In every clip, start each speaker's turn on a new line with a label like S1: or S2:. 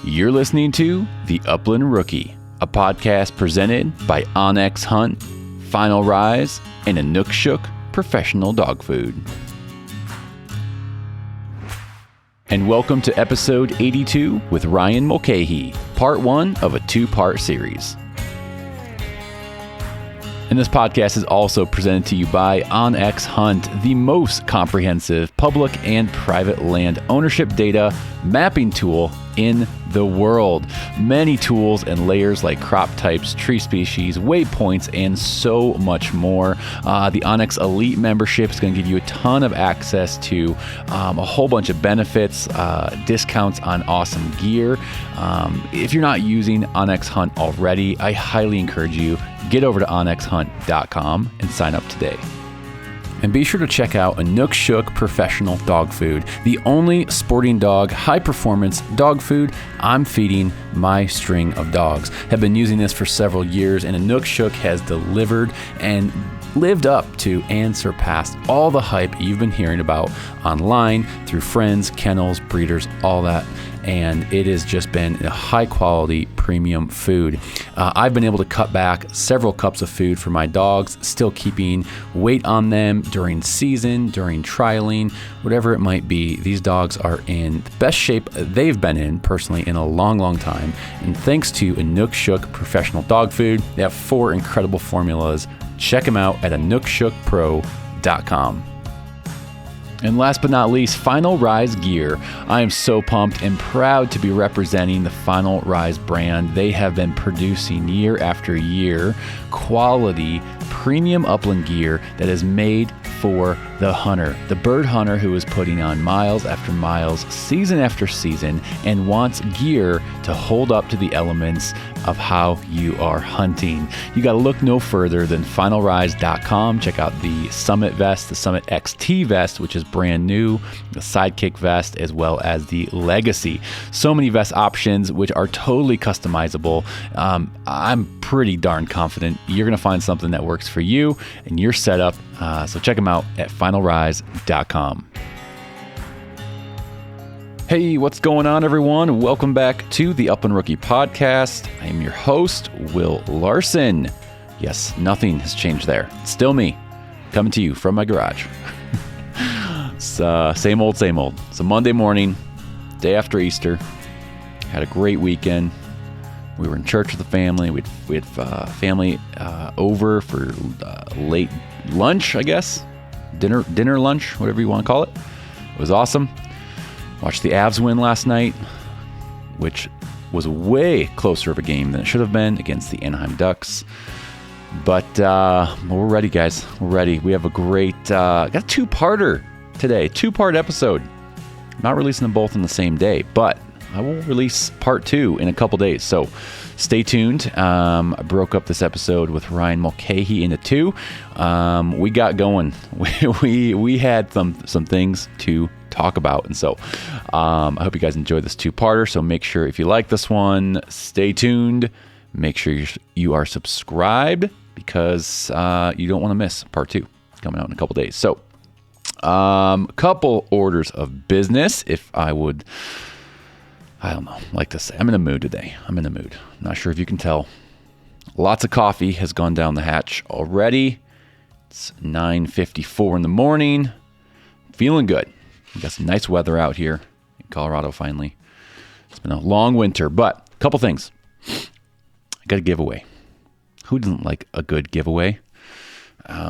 S1: You're listening to The Upland Rookie, a podcast presented by Onyx Hunt, Final Rise, and Inukshuk Professional Dog Food. And welcome to episode 82 with Ryan Mulcahy, part one of a two-part series. And this podcast is also presented to you by Onyx Hunt, the most comprehensive public and private land ownership data mapping tool in the world. Many tools and layers like crop types, tree species, waypoints, and so much more. The Onyx Elite membership is going to give you a ton of access to a whole bunch of benefits, discounts on awesome gear. If you're not using Onyx Hunt already, I highly encourage you, get over to onyxhunt.com and sign up today. And be sure to check out Inukshuk Professional Dog Food, the only sporting dog, high-performance dog food I'm feeding my string of dogs. Have been using this for several years, and Inukshuk has delivered and lived up to and surpassed all the hype you've been hearing about online through friends, kennels, breeders, all that. And it has just been a high-quality premium food. I've been able to cut back several cups of food for my dogs, still keeping weight on them during season, during trialing, whatever it might be. These dogs are in the best shape they've been in, personally, in a long, long time. And thanks to Inukshuk Professional Dog Food, they have 4 incredible formulas. Check them out at inukshukpro.com. And last but not least, Final Rise Gear. I am so pumped and proud to be representing the Final Rise brand. They have been producing year after year quality premium upland gear that is made for the hunter, the bird hunter who is putting on miles after miles, season after season, and wants gear to hold up to the elements of how you are hunting. You got to look no further than finalrise.com. Check out the Summit vest, the Summit XT vest, which is brand new, the Sidekick vest, as well as the Legacy. So many vest options, which are totally customizable. I'm pretty darn confident you're going to find something that works for you and your setup. So check them out at finalrise.com. Hey, what's going on, everyone? Welcome back to the Upland Rookie Podcast. I am your host, Will Larson. Yes, nothing has changed there. It's still me, coming to you from my garage. Same old, same old. It's a Monday morning, day after Easter. Had a great weekend. We were in church with the family. We had family over for late lunch, I guess. Dinner, lunch, whatever you want to call it. It was awesome. Watched the Avs win last night, which was way closer of a game than it should have been against the Anaheim Ducks. But we're ready, guys. We're ready. We have a great, got a two-parter today, 2-part episode. I'm not releasing them both on the same day, but I will release part 2 in a couple days. So stay tuned. I broke up this episode with Ryan Mulcahy into 2. We got going. We had some things to talk about. And so I hope you guys enjoyed this 2-parter. So make sure, if you like this one, stay tuned. Make sure you are subscribed, because you don't want to miss part 2 coming out in a couple days. So couple orders of business, if I would, I don't know, like to say. I'm in a mood today. I'm in a mood. Not sure if you can tell. Lots of coffee has gone down the hatch already. It's 9:54 in the morning. Feeling good. We got some nice weather out here in Colorado finally. It's been a long winter, but a couple things. I got a giveaway. Who doesn't like a good giveaway?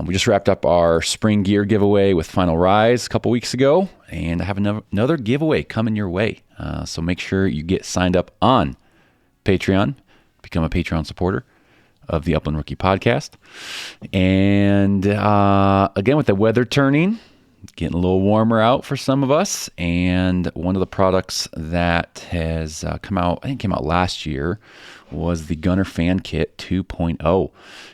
S1: We just wrapped up our spring gear giveaway with Final Rise a couple weeks ago, and I have another giveaway coming your way. So make sure you get signed up on Patreon, become a Patreon supporter of the Upland Rookie Podcast. And again, with the weather turning, getting a little warmer out for some of us, and one of the products that has come out, I think came out last year, was the Gunner Fan Kit 2.0.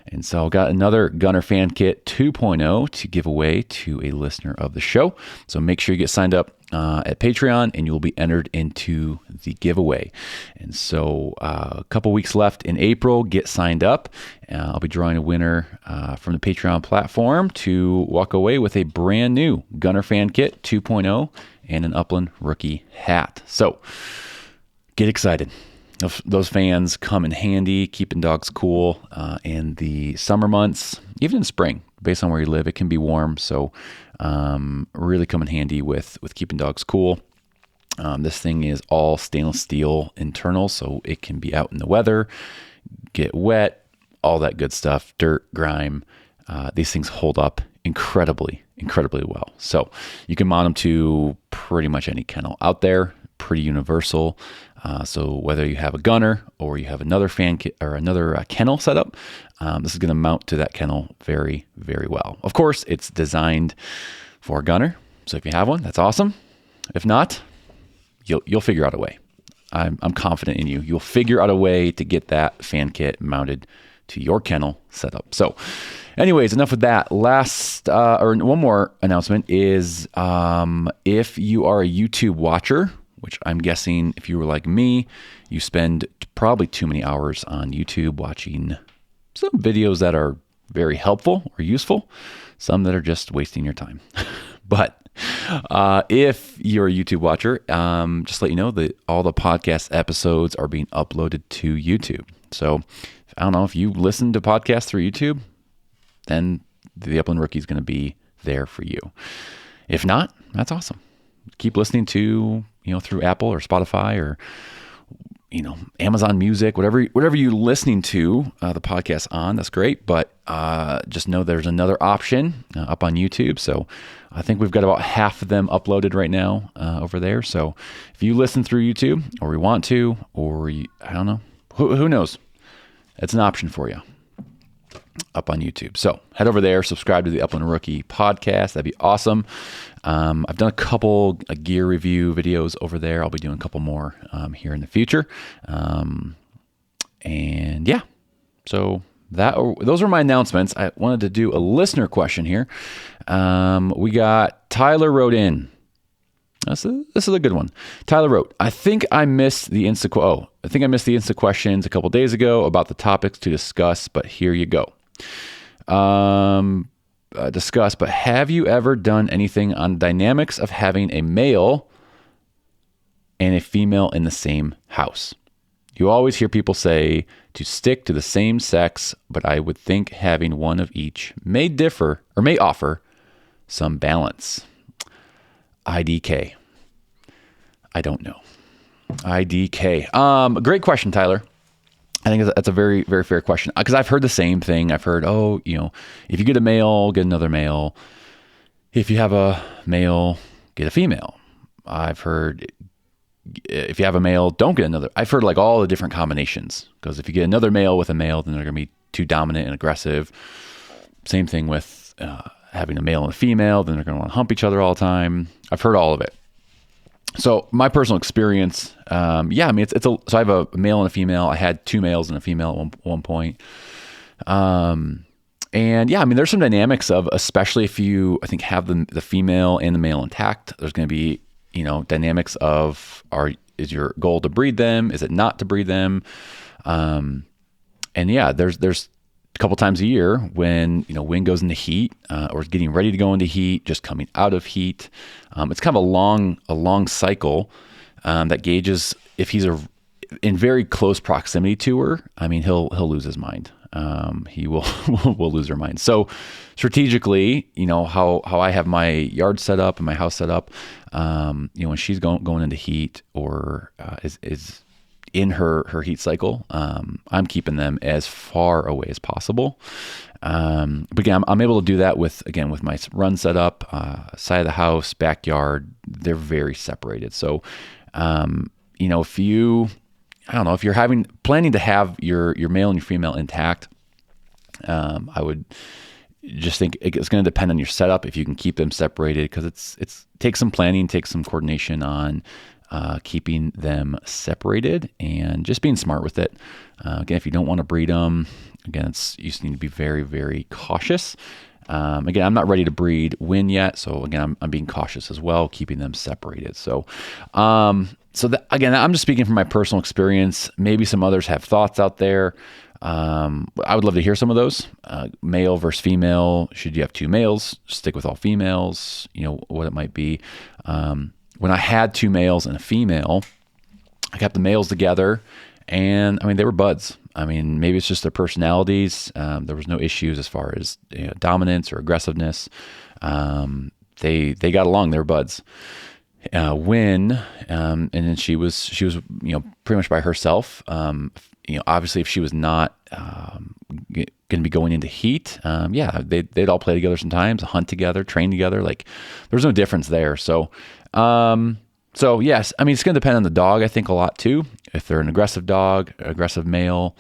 S1: And so I got another Gunner Fan Kit 2.0 to give away to a listener of the show. So make sure you get signed up at Patreon, and you will be entered into the giveaway. And so a couple weeks left in April. Get signed up. I'll be drawing a winner from the Patreon platform to walk away with a brand new Gunner Fan Kit 2.0 and an Upland Rookie hat. So get excited. Those fans come in handy, keeping dogs cool in the summer months, even in spring, based on where you live. It can be warm, so really come in handy with keeping dogs cool. This thing is all stainless steel internal, so it can be out in the weather, get wet, all that good stuff, dirt, grime. These things hold up incredibly well. So you can mount them to pretty much any kennel out there, pretty universal. So whether you have a gunner or you have another another kennel setup, this is going to mount to that kennel very, very well. Of course, it's designed for a gunner. So if you have one, that's awesome. If not, you'll figure out a way. I'm confident in you. You'll figure out a way to get that fan kit mounted to your kennel setup. So anyways, enough with that. One more announcement is if you are a YouTube watcher, which I'm guessing if you were like me, you spend probably too many hours on YouTube watching some videos that are very helpful or useful, some that are just wasting your time. But if you're a YouTube watcher, just let you know that all the podcast episodes are being uploaded to YouTube. So I don't know if you listen to podcasts through YouTube, then the Upland Rookie is going to be there for you. If not, that's awesome. Keep listening to, through Apple or Spotify or, Amazon Music, whatever you're listening to the podcast on, that's great. But just know there's another option up on YouTube. So I think we've got about half of them uploaded right now over there. So if you listen through YouTube or we want to, or I don't know, who knows? It's an option for you up on YouTube. So head over there, subscribe to the Upland Rookie podcast. That'd be awesome. I've done a couple gear review videos over there. I'll be doing a couple more here in the future. And yeah, so those are my announcements. I wanted to do a listener question here. We got Tyler wrote in. This is a good one. Tyler wrote, I think I missed the Insta questions a couple days ago about the topics to discuss, but here you go. But have you ever done anything on dynamics of having a male and a female in the same house? You always hear people say to stick to the same sex, but I would think having one of each may offer some balance. IDK. I don't know. IDK. Great question, Tyler. I think that's a very, very fair question because I've heard the same thing. I've heard, if you get a male, get another male. If you have a male, get a female. I've heard if you have a male, don't get another. I've heard like all the different combinations because if you get another male with a male, then they're going to be too dominant and aggressive. Same thing with having a male and a female, then they're going to want to hump each other all the time. I've heard all of it. So my personal experience, so I have a male and a female. I had two males and a female at one point. There's some dynamics of, especially if you, I think, have the female and the male intact, there's going to be, dynamics of, is your goal to breed them? Is it not to breed them? There's a couple times a year when, wind goes into heat, or is getting ready to go into heat, just coming out of heat. It's kind of a long cycle that gauges if he's in very close proximity to her. I mean, he'll lose his mind. He will lose her mind. So strategically, how I have my yard set up and my house set up, when she's going into heat or is in her heat cycle, I'm keeping them as far away as possible. But again, I'm able to do that with my run setup, side of the house, backyard. They're very separated. So, if you're planning to have your male and your female intact, I would just think it's going to depend on your setup if you can keep them separated, because it's takes some planning, takes some coordination on keeping them separated and just being smart with it. Again, if you don't want to breed them, you just need to be very, very cautious. Again, I'm not ready to breed Win yet, so again, I'm being cautious as well, keeping them separated. So, again, I'm just speaking from my personal experience. Maybe some others have thoughts out there. I would love to hear some of those. Male versus female. Should you have two males? Stick with all females. What it might be. When I had two males and a female, I kept the males together, and I mean, they were buds. I mean, maybe it's just their personalities. There was no issues as far as dominance or aggressiveness. They got along. They were buds. And then she was pretty much by herself. Obviously, if she was not going to be going into heat, they'd all play together sometimes, hunt together, train together. Like, there was no difference there. So yes, I mean, it's going to depend on the dog, I think, a lot too. If they're an aggressive dog, aggressive male,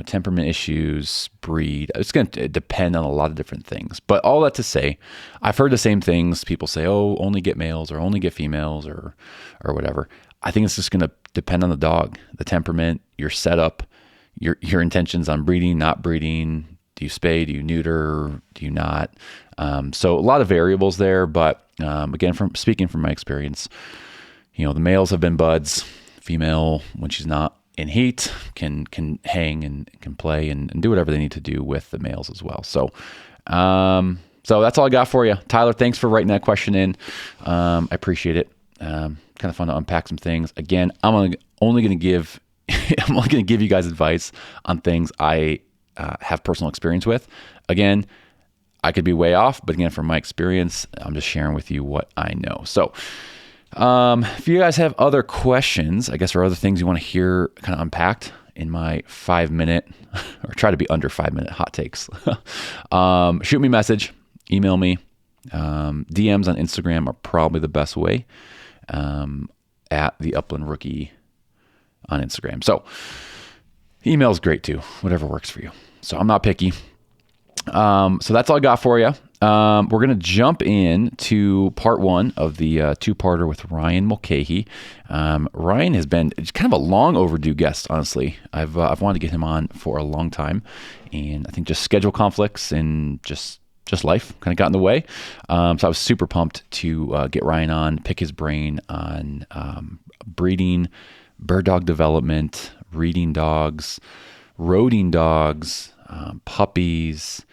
S1: temperament issues, breed, it's going to depend on a lot of different things. But all that to say, I've heard the same things. People say, oh, only get males or only get females or whatever. I think it's just going to depend on the dog, the temperament, your setup, your intentions on breeding, not breeding. Do you spay? Do you neuter? Do you not? So a lot of variables there. But again, speaking from my experience, the males have been buds. Female, when she's not in heat, can hang and can play and do whatever they need to do with the males as well. So that's all I got for you, Tyler. Thanks for writing that question in. I appreciate it. Kind of fun to unpack some things. Again, I'm only going to give you guys advice on things I have personal experience with. Again, I could be way off, but again, from my experience, I'm just sharing with you what I know. So if you guys have other questions, I guess, or other things you want to hear kind of unpacked in my 5-minute, or try to be under 5-minute hot takes, shoot me a message, email me. DMs on Instagram are probably the best way, at the Upland Rookie on Instagram. So email is great too, whatever works for you. So I'm not picky. So that's all I got for you. We're going to jump in to part 1 of the two-parter with Ryan Mulcahy. Ryan has been kind of a long overdue guest, honestly. I've wanted to get him on for a long time, and I think just schedule conflicts and just life kind of got in the way. So I was super pumped to get Ryan on, pick his brain on breeding, bird dog development, reading dogs, roading dogs, puppies,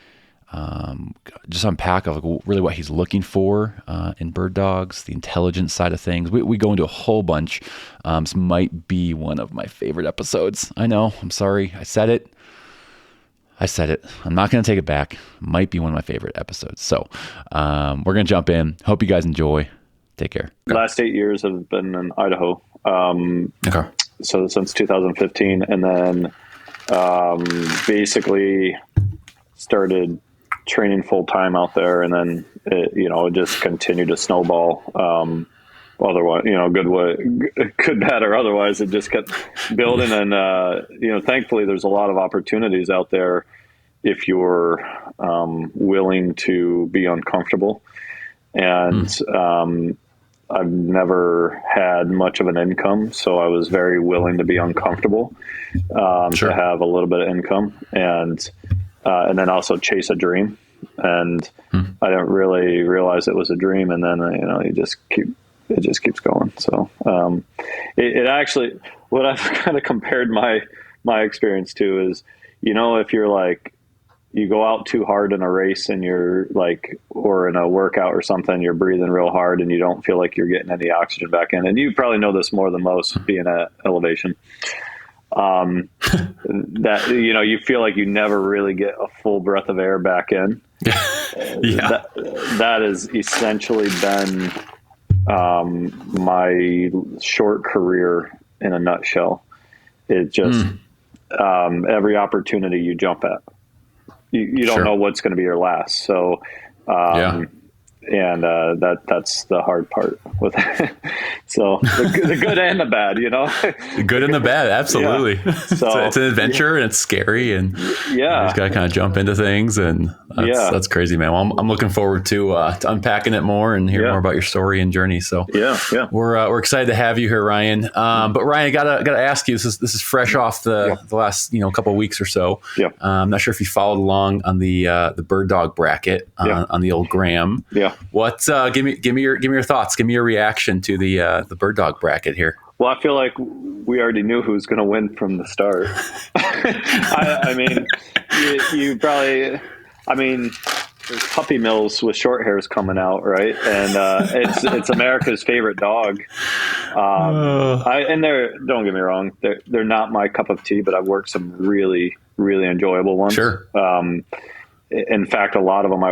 S1: just unpack of really what he's looking for in bird dogs, the intelligence side of things. We go into a whole bunch. This might be one of my favorite episodes. I know. I'm sorry. I said it. I'm not going to take it back. Might be one of my favorite episodes. So we're going to jump in. Hope you guys enjoy. Take care.
S2: The last 8 years have been in Idaho. Okay. So since 2015, and then basically started training full time out there, and then it just continued to snowball. Otherwise, good, bad, or otherwise, it just kept building. And thankfully, there's a lot of opportunities out there if you're willing to be uncomfortable. And I've never had much of an income, so I was very willing to be uncomfortable, to have a little bit of income, and then also chase a dream. And I didn't really realize it was a dream, and then it just keeps going. So it actually, what I've kind of compared my experience to is, if you're like, you go out too hard in a race and you're like, or in a workout or something, you're breathing real hard and you don't feel like you're getting any oxygen back in. And you probably know this more than most, being at elevation. That, you feel like you never really get a full breath of air back in. Yeah. That has essentially been my short career in a nutshell. It just, every opportunity you jump at, you don't know what's going to be your last. So, and that's the hard part with it. So the good and the bad,
S1: The good and the bad, absolutely. Yeah. So it's an adventure and it's scary, and you just got to kind of jump into things, and that's crazy, man. Well, I'm looking forward to unpacking it more and hearing more about your story and journey. So we're excited to have you here, Ryan. But Ryan, I gotta ask you. This is fresh off the last couple of weeks or so. Yeah. I'm not sure if you followed along on the bird dog bracket on the old Graham. Yeah. What? Give me your thoughts. Give me your reaction to the bird dog bracket here.
S2: Well, I feel like we already knew who was going to win from the start. I mean, you probably. I mean, there's puppy mills with short hairs coming out, right? And it's America's favorite dog. And don't get me wrong, they're not my cup of tea, but I've worked some really, really enjoyable ones.
S1: Sure.
S2: In fact, a lot of them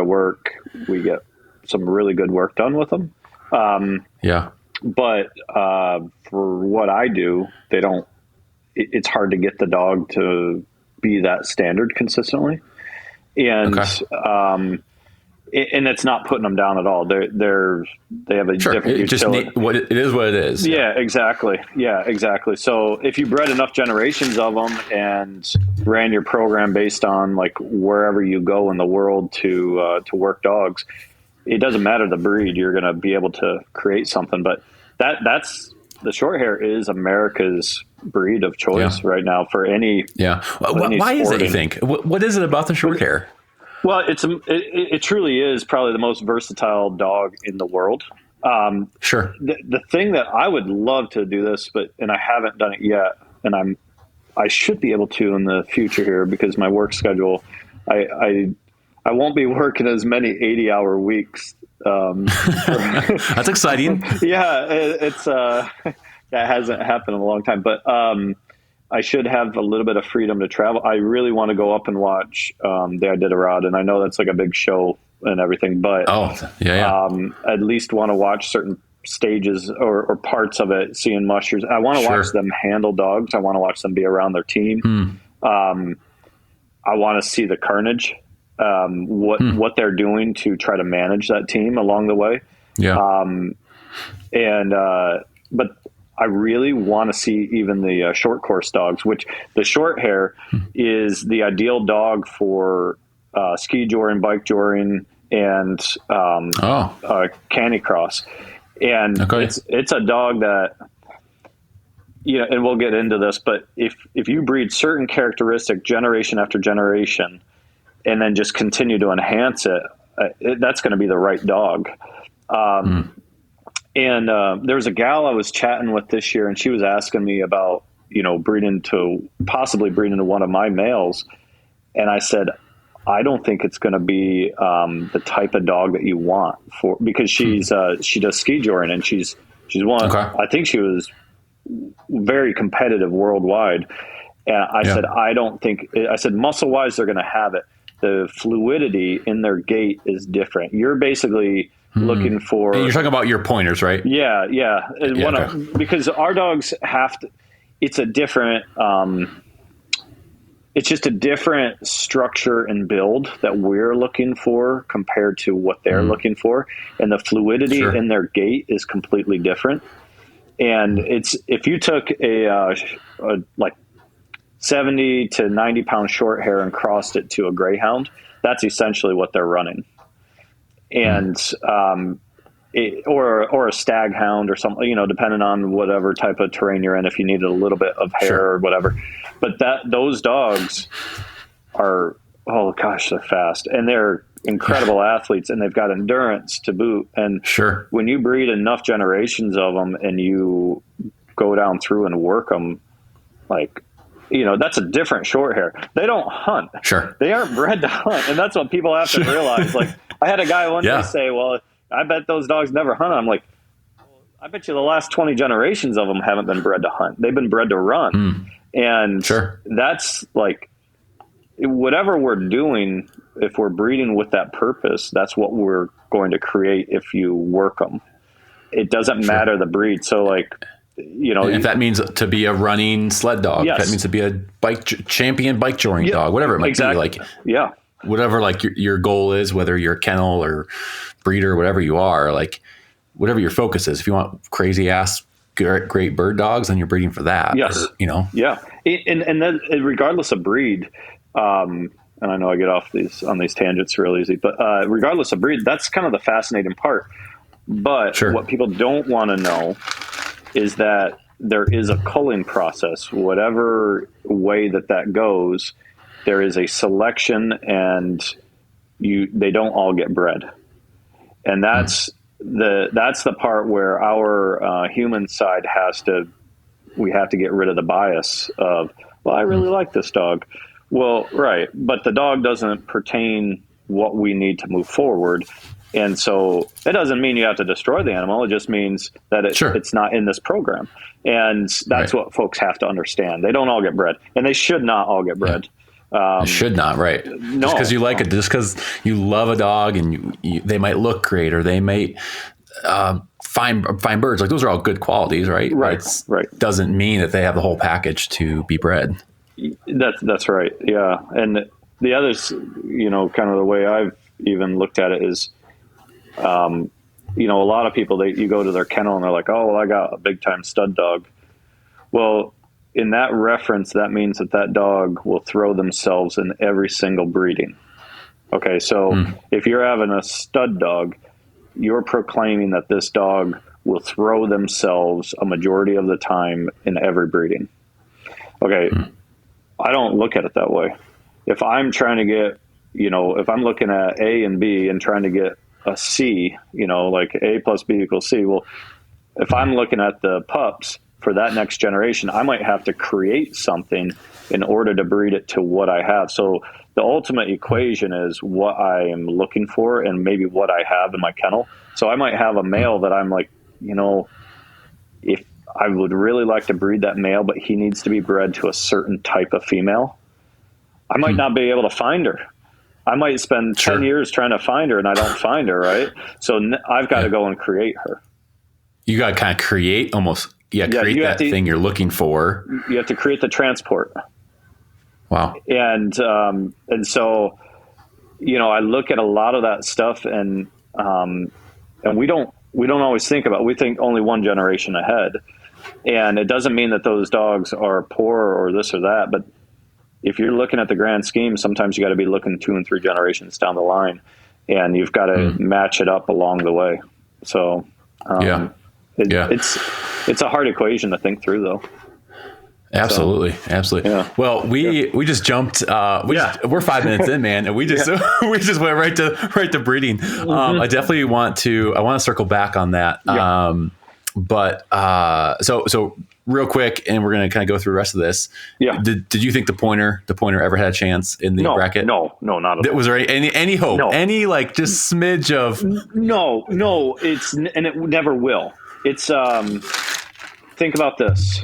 S2: we get some really good work done with them. But for what I do, it's hard to get the dog to be that standard consistently. And, and it's not putting them down at all. They have a different utility.
S1: It is what it is.
S2: Yeah, exactly. Yeah, exactly. So if you bred enough generations of them and ran your program based on like wherever you go in the world to work dogs, it doesn't matter the breed. You're going to be able to create something. But that's the short hair is America's breed of choice right now for any. Yeah.
S1: Why is it, you think? What is it about the short hair?
S2: Well, it truly is probably the most versatile dog in the world.
S1: Sure.
S2: The thing that I would love to do this, and I haven't done it yet, and I should be able to in the future here because my work schedule, I won't be working as many 80-hour weeks.
S1: That's exciting.
S2: Yeah, that hasn't happened in a long time, but I should have a little bit of freedom to travel. I really want to go up and watch the Iditarod, and I know that's like a big show and everything, but at least want to watch certain stages or parts of it, seeing mushers. I want to watch them handle dogs. I want to watch them be around their team. I want to see the carnage, what they're doing to try to manage that team along the way. But I really want to see even the short course dogs, which the short hair is the ideal dog for ski joring, bike joring, and canicross. And it's a dog that, and we'll get into this, but if you breed certain characteristic generation after generation and then just continue to enhance it, that's going to be the right dog. And there was a gal I was chatting with this year, and she was asking me about, possibly breeding to one of my males. And I said, I don't think it's going to be the type of dog that you want because she does ski joring, and she's one. I think she was very competitive worldwide. And I said, I said, muscle wise, they're going to have it. The fluidity in their gait is different. You're basically looking for.
S1: And you're talking about your pointers, right?
S2: Yeah. Because our dogs have to. It's a different. It's just a different structure and build that we're looking for compared to what they're looking for, and the fluidity in their gait is completely different. And if you took a like 70 to 90 pound short hair and crossed it to a greyhound, that's essentially what they're running. And, or a stag hound or something, depending on whatever type of terrain you're in, if you needed a little bit of hair or whatever, but those dogs are, oh gosh, they're fast and they're incredible athletes, and they've got endurance to boot. And when you breed enough generations of them and you go down through and work them, like, that's a different short hair. They don't hunt. They aren't bred to hunt. And that's what people have to realize. Like, I had a guy one day say, well, I bet those dogs never hunt. I'm like, well, I bet you the last 20 generations of them haven't been bred to hunt. They've been bred to run. And that's like, whatever we're doing, if we're breeding with that purpose, that's what we're going to create if you work them. It doesn't matter the breed. So like,
S1: if that means to be a running sled dog, if that means to be a champion bike joring dog, whatever it might be, like, whatever, like your goal is, whether you're a kennel or breeder, whatever you are, like whatever your focus is, if you want crazy ass, great bird dogs, then you're breeding for that.
S2: And then regardless of breed, and I know I get off on these tangents real easy, but regardless of breed, that's kind of the fascinating part. But what people don't want to know is that there is a culling process. Whatever way that goes, there is a selection, and they don't all get bred. And that's the part where our human side we have to get rid of the bias of, well, I really like this dog. Well, right. But the dog doesn't pertain what we need to move forward. And so it doesn't mean you have to destroy the animal. It just means that it's not in this program. And that's what folks have to understand. They don't all get bred, and they should not all get bred.
S1: Should not, right? No, just because you like it, just because you love a dog, and they might look great, or they might find birds. Like, those are all good qualities, right?
S2: Right.
S1: Doesn't mean that they have the whole package to be bred.
S2: That's right. Yeah. And the others, kind of the way I've even looked at it is, a lot of people, you go to their kennel and they're like, oh, well, I got a big time stud dog. Well, in that reference, that means that dog will throw themselves in every single breeding. Okay. So if you're having a stud dog, you're proclaiming that this dog will throw themselves a majority of the time in every breeding. Okay. I don't look at it that way. If I'm trying to get, if I'm looking at A and B and trying to get a C, like A plus B equals C. Well, if I'm looking at the pups for that next generation, I might have to create something in order to breed it to what I have. So the ultimate equation is what I am looking for and maybe what I have in my kennel. So I might have a male that I'm like, if I would really like to breed that male, but he needs to be bred to a certain type of female, I might not be able to find her. I might spend 10 years trying to find her and I don't find her, right? So I've got to go and create her. You
S1: got to kind of create create that thing you're looking for.
S2: You have to create the transport.
S1: Wow.
S2: And so, I look at a lot of that stuff and we don't always think about it. We think only one generation ahead. And it doesn't mean that those dogs are poor or this or that, but if you're looking at the grand scheme, sometimes you got to be looking 2 and 3 generations down the line, and you've got to match it up along the way. So, it's a hard equation to think through, though.
S1: Absolutely. Yeah. Well, we just jumped. We're 5 minutes in, man, and we just went right to breeding. I definitely want to circle back on that. But so real quick, and we're going to kind of go through the rest of this. Yeah. Did you think the pointer ever had a chance in the bracket?
S2: No, not at all.
S1: Was there any hope? No. Any just smidge of?
S2: No, and it never will. It's think about this.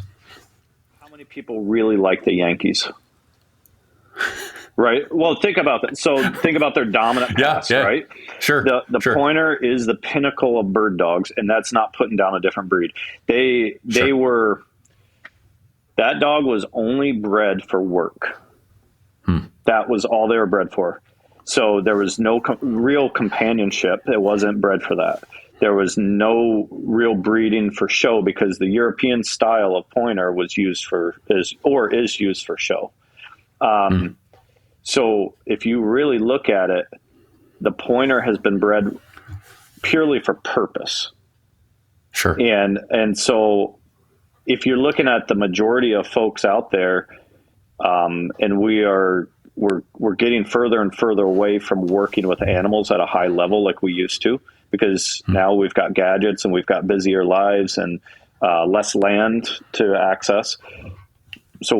S2: How many people really like the Yankees? Right. Well, think about that. So think about their dominant pass, right?
S1: Sure.
S2: The pointer is the pinnacle of bird dogs, and that's not putting down a different breed. That dog was only bred for work. That was all they were bred for. So there was no real companionship. It wasn't bred for that. There was no real breeding for show because the European style of pointer was used is used for show. So if you really look at it, the pointer has been bred purely for purpose.
S1: Sure.
S2: And so if you're looking at the majority of folks out there, and we're getting further and further away from working with animals at a high level like we used to, because now we've got gadgets and we've got busier lives and less land to access. So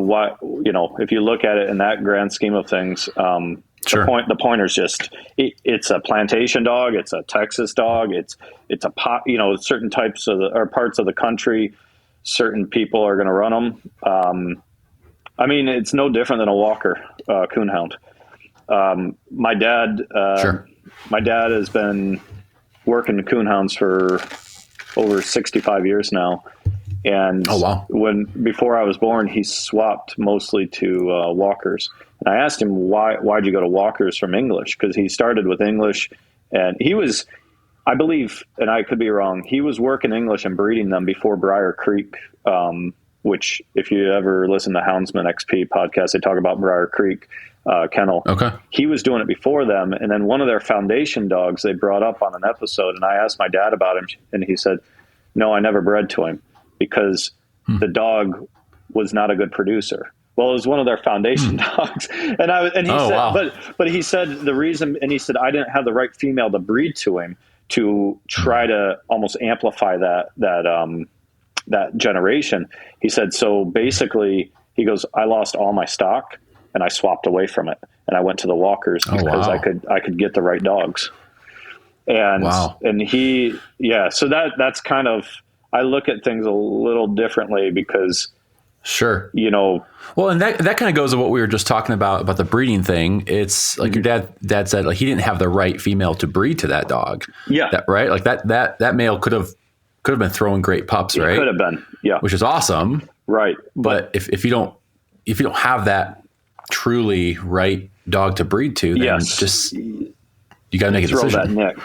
S2: if you look at it in that grand scheme of things, the pointer's it's a plantation dog. It's a Texas dog. It's a certain types or parts of the country, certain people are going to run them. It's no different than a Walker coonhound. My dad has been working coonhounds for over 65 years now. And before I was born, he swapped mostly to Walkers. And I asked him, why'd you go to Walkers from English? Because he started with English, and he was, I believe, and I could be wrong, he was working English and breeding them before Briar Creek, which if you ever listen to Houndsman XP podcast, they talk about Briar Creek kennel.
S1: Okay.
S2: He was doing it before them. And then one of their foundation dogs they brought up on an episode, and I asked my dad about him, and he said, no, I never bred to him because the dog was not a good producer. Well, it was one of their foundation dogs. But he said the reason, and he said, I didn't have the right female to breed to him to try to almost amplify that generation. He said, so basically he goes, I lost all my stock and I swapped away from it. and I went to the walkers because I could get the right dogs. And, so that's kind of, I look at things a little differently because,
S1: sure,
S2: well,
S1: and that kind of goes to what we were just talking about the breeding thing. It's like your dad said, like he didn't have the right female to breed to that dog.
S2: Yeah.
S1: Right. Like that male could have been throwing great pups, right?
S2: Could have been. Yeah.
S1: Which is awesome.
S2: Right.
S1: But if you don't have that truly right dog to breed to, then you got to make a decision.
S2: Throw that nick.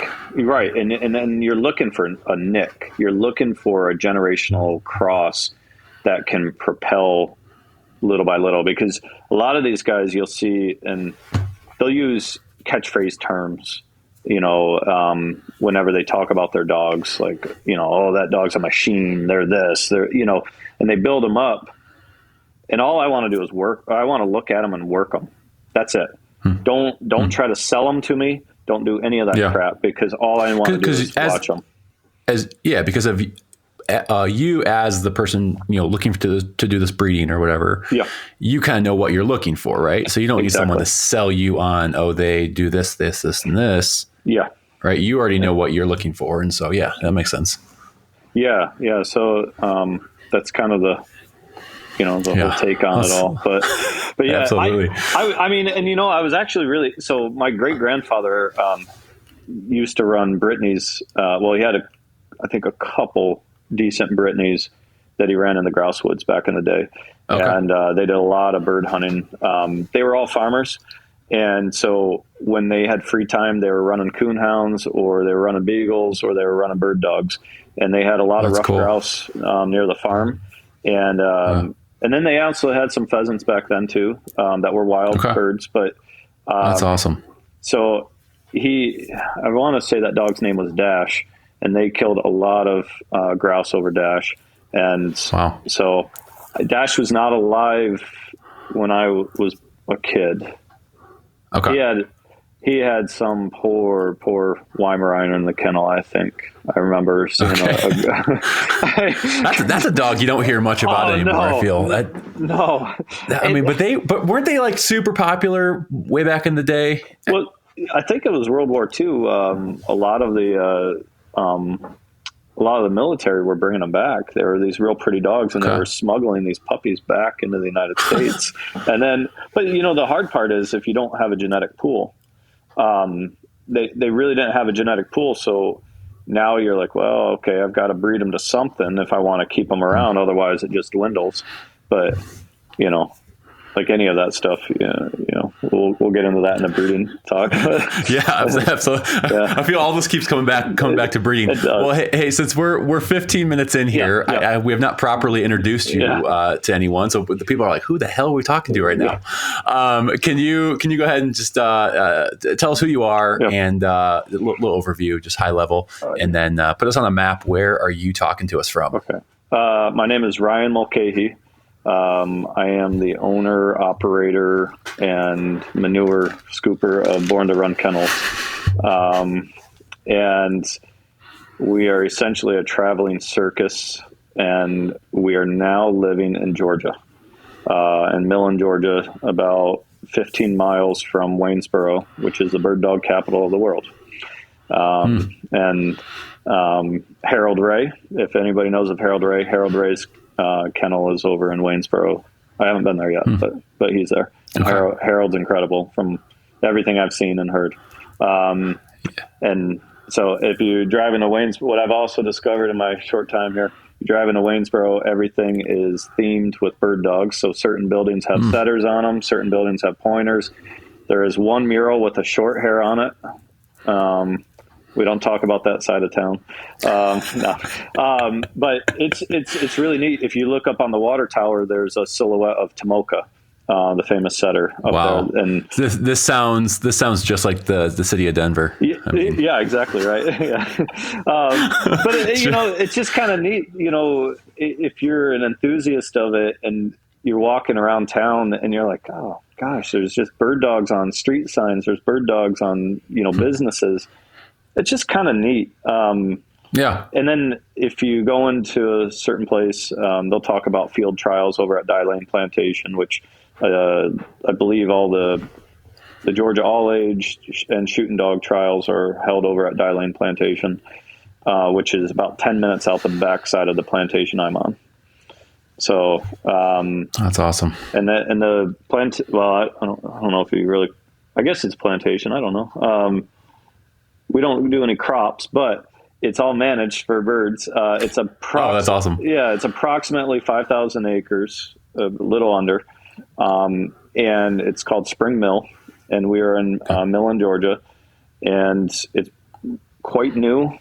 S2: Right. And then you're looking for a nick. You're looking for a generational cross that can propel little by little, because a lot of these guys you'll see, and they'll use catchphrase terms, whenever they talk about their dogs, like, oh, that dog's a machine. They're this, and they build them up. And all I want to do is work. I want to look at them and work them. That's it. Don't try to sell them to me. Don't do any of that crap, because all I want to do is watch them.
S1: Because of you as the person, looking to do this breeding or whatever, you kind of know what you're looking for, right? So you don't need someone to sell you on, oh, they do this, this, this, and this. Yeah. Right. You already know what you're looking for. And so, that makes sense. Yeah. Yeah. So
S2: that's kind of the whole take on it all. But yeah, absolutely. I mean, and I was actually so my great grandfather used to run Brittany's. He had I think a couple decent Brittany's that he ran in the grouse woods back in the day. Okay. And they did a lot of bird hunting. They were all farmers. And so when they had free time, they were running coonhounds, or they were running beagles, or they were running bird dogs. And they had a lot of rough grouse near the farm. And then they also had some pheasants back then too, that were wild birds. But
S1: that's awesome.
S2: So I want to say that dog's name was Dash, and they killed a lot of grouse over Dash. And so Dash was not alive when I was a kid. Okay. He had some poor Weimaraner in the kennel, I think. I remember seeing
S1: that's a dog you don't hear much about anymore, I feel.
S2: No.
S1: I mean, but weren't they like super popular way back in the day?
S2: Well, I think it was World War II. A lot of the military were bringing them back. They were these real pretty dogs, and they were smuggling these puppies back into the United States. And then, but the hard part is if you don't have a genetic pool. They really didn't have a genetic pool, so now you're like, well, okay, I've got to breed them to something if I want to keep them around. Otherwise, it just dwindles. But like any of that stuff, we'll get into that in a breeding talk.
S1: Absolutely. Yeah. I feel all this keeps coming back to breeding. Well, hey, since we're 15 minutes in here, we have not properly introduced you to anyone, so the people are like, who the hell are we talking to right now? Can you go ahead and just tell us who you are and a little overview, just high level, and then put us on a map. Where are you talking to us from?
S2: Okay. My name is Ryan Mulcahy. I am the owner, operator, and manure scooper of Born to Run Kennels. And we are essentially a traveling circus, and we are now living in Georgia, in Millen, Georgia, about 15 miles from Waynesboro, which is the bird dog capital of the world. And Harold Ray, if anybody knows of Harold Ray's kennel is over in Waynesboro. I haven't been there yet, but he's there. And Harold's incredible from everything I've seen and heard. And so if you drive into Waynesboro, what I've also discovered in my short time here, you drive into Waynesboro, everything is themed with bird dogs. So certain buildings have setters on them. Certain buildings have pointers. There is one mural with a short hair on it. We don't talk about that side of town. But it's really neat. If you look up on the water tower, there's a silhouette of Tomoka, the famous setter up there. And
S1: this sounds just like the city of Denver.
S2: Yeah, exactly right. But it's just kind of neat. If you're an enthusiast of it and you're walking around town and you're like, oh gosh, there's just bird dogs on street signs. There's bird dogs on businesses. It's just kind of neat. And then if you go into a certain place, they'll talk about field trials over at Dye Lane Plantation, which I believe all the the Georgia All Age and Shooting Dog trials are held over at Die Lane Plantation, which is about 10 minutes out the backside of the plantation I'm on. So
S1: that's awesome.
S2: And the plant. Well, I don't know if you really. I guess it's plantation. I don't know. We don't do any crops, but it's all managed for birds. It's
S1: oh, that's awesome.
S2: Yeah, it's approximately 5,000 acres, a little under, and it's called Spring Mill, and we are in Millen, Georgia, and it's quite new.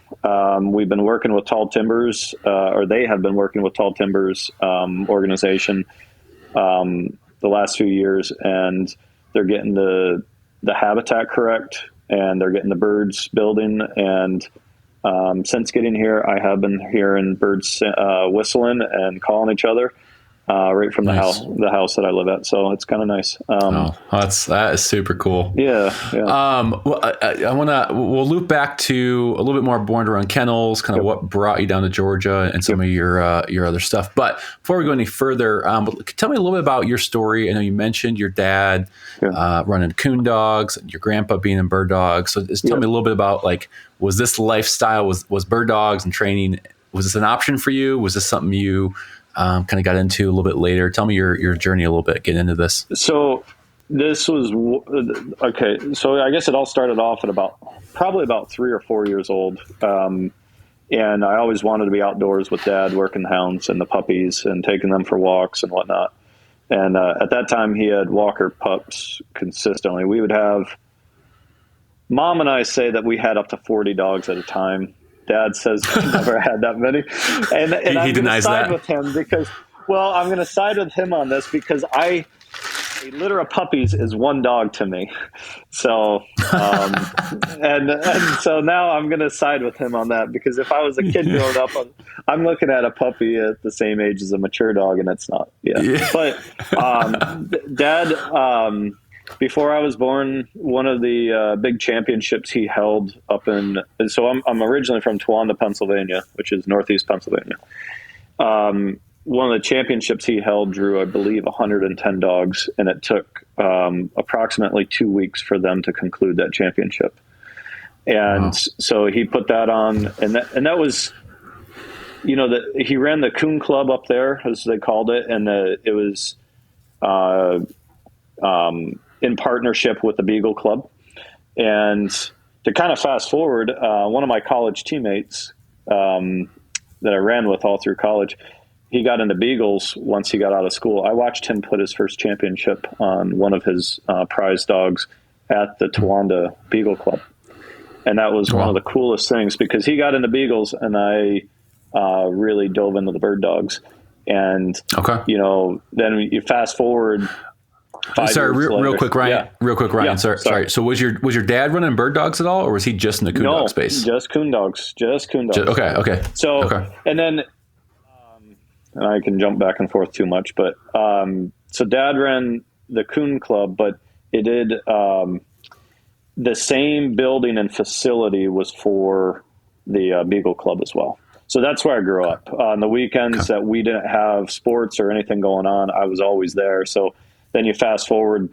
S2: We've been working with Tall Timbers, or they have been working with Tall Timbers organization the last few years, and they're getting the habitat correct, and they're getting the birds building. And since getting here, I have been hearing birds whistling and calling each other right from the house that I live at. So it's kind of nice.
S1: That is super cool.
S2: Yeah.
S1: Well, we'll loop back to a little bit more Born to Run Kennels, kind of what brought you down to Georgia and some of your other stuff. But before we go any further, tell me a little bit about your story. I know you mentioned your dad running coon dogs, your grandpa being in bird dogs. So just tell me a little bit about, like, was this lifestyle, was bird dogs and training, was this an option for you? Was this something you kind of got into a little bit later? Tell me your journey a little bit, get into this.
S2: So this was, okay. So I guess it all started off at probably about 3 or 4 years old. And I always wanted to be outdoors with Dad, working the hounds and the puppies and taking them for walks and whatnot. And at that time he had Walker pups consistently. We would have, Mom and I say that we had up to 40 dogs at a time. Dad says we never had that many. And
S1: he denies that.
S2: with him because, I'm going to side with him on this because a litter of puppies is one dog to me. So, and so now I'm going to side with him on that, because if I was a kid growing up, I'm looking at a puppy at the same age as a mature dog, and it's not. Yeah. But Dad, before I was born, one of the big championships he held up in, so I'm originally from Towanda, Pennsylvania, which is northeast Pennsylvania. One of the championships he held drew, I believe, 110 dogs, and it took approximately 2 weeks for them to conclude that championship. And so he put that on, and that was, he ran the Coon Club up there, as they called it, and it was in partnership with the Beagle Club. And to kind of fast forward, one of my college teammates that I ran with all through college, he got into Beagles once he got out of school. I watched him put his first championship on one of his prize dogs at the Towanda Beagle Club. And that was one of the coolest things, because he got into Beagles and I really dove into the bird dogs. And, then you fast forward 5
S1: Sorry,
S2: years
S1: real
S2: later.
S1: quick, Ryan.
S2: Yeah.
S1: Real quick, Ryan.
S2: Yeah,
S1: sorry. So was your dad running bird dogs at all, or was he just in the coon dog space?
S2: Just coon dogs.
S1: Okay.
S2: So, and then, and I can jump back and forth too much, but so Dad ran the Coon Club, but it did the same building and facility was for the Beagle Club as well. So that's where I grew up. On the weekends that we didn't have sports or anything going on, I was always there. So then you fast forward,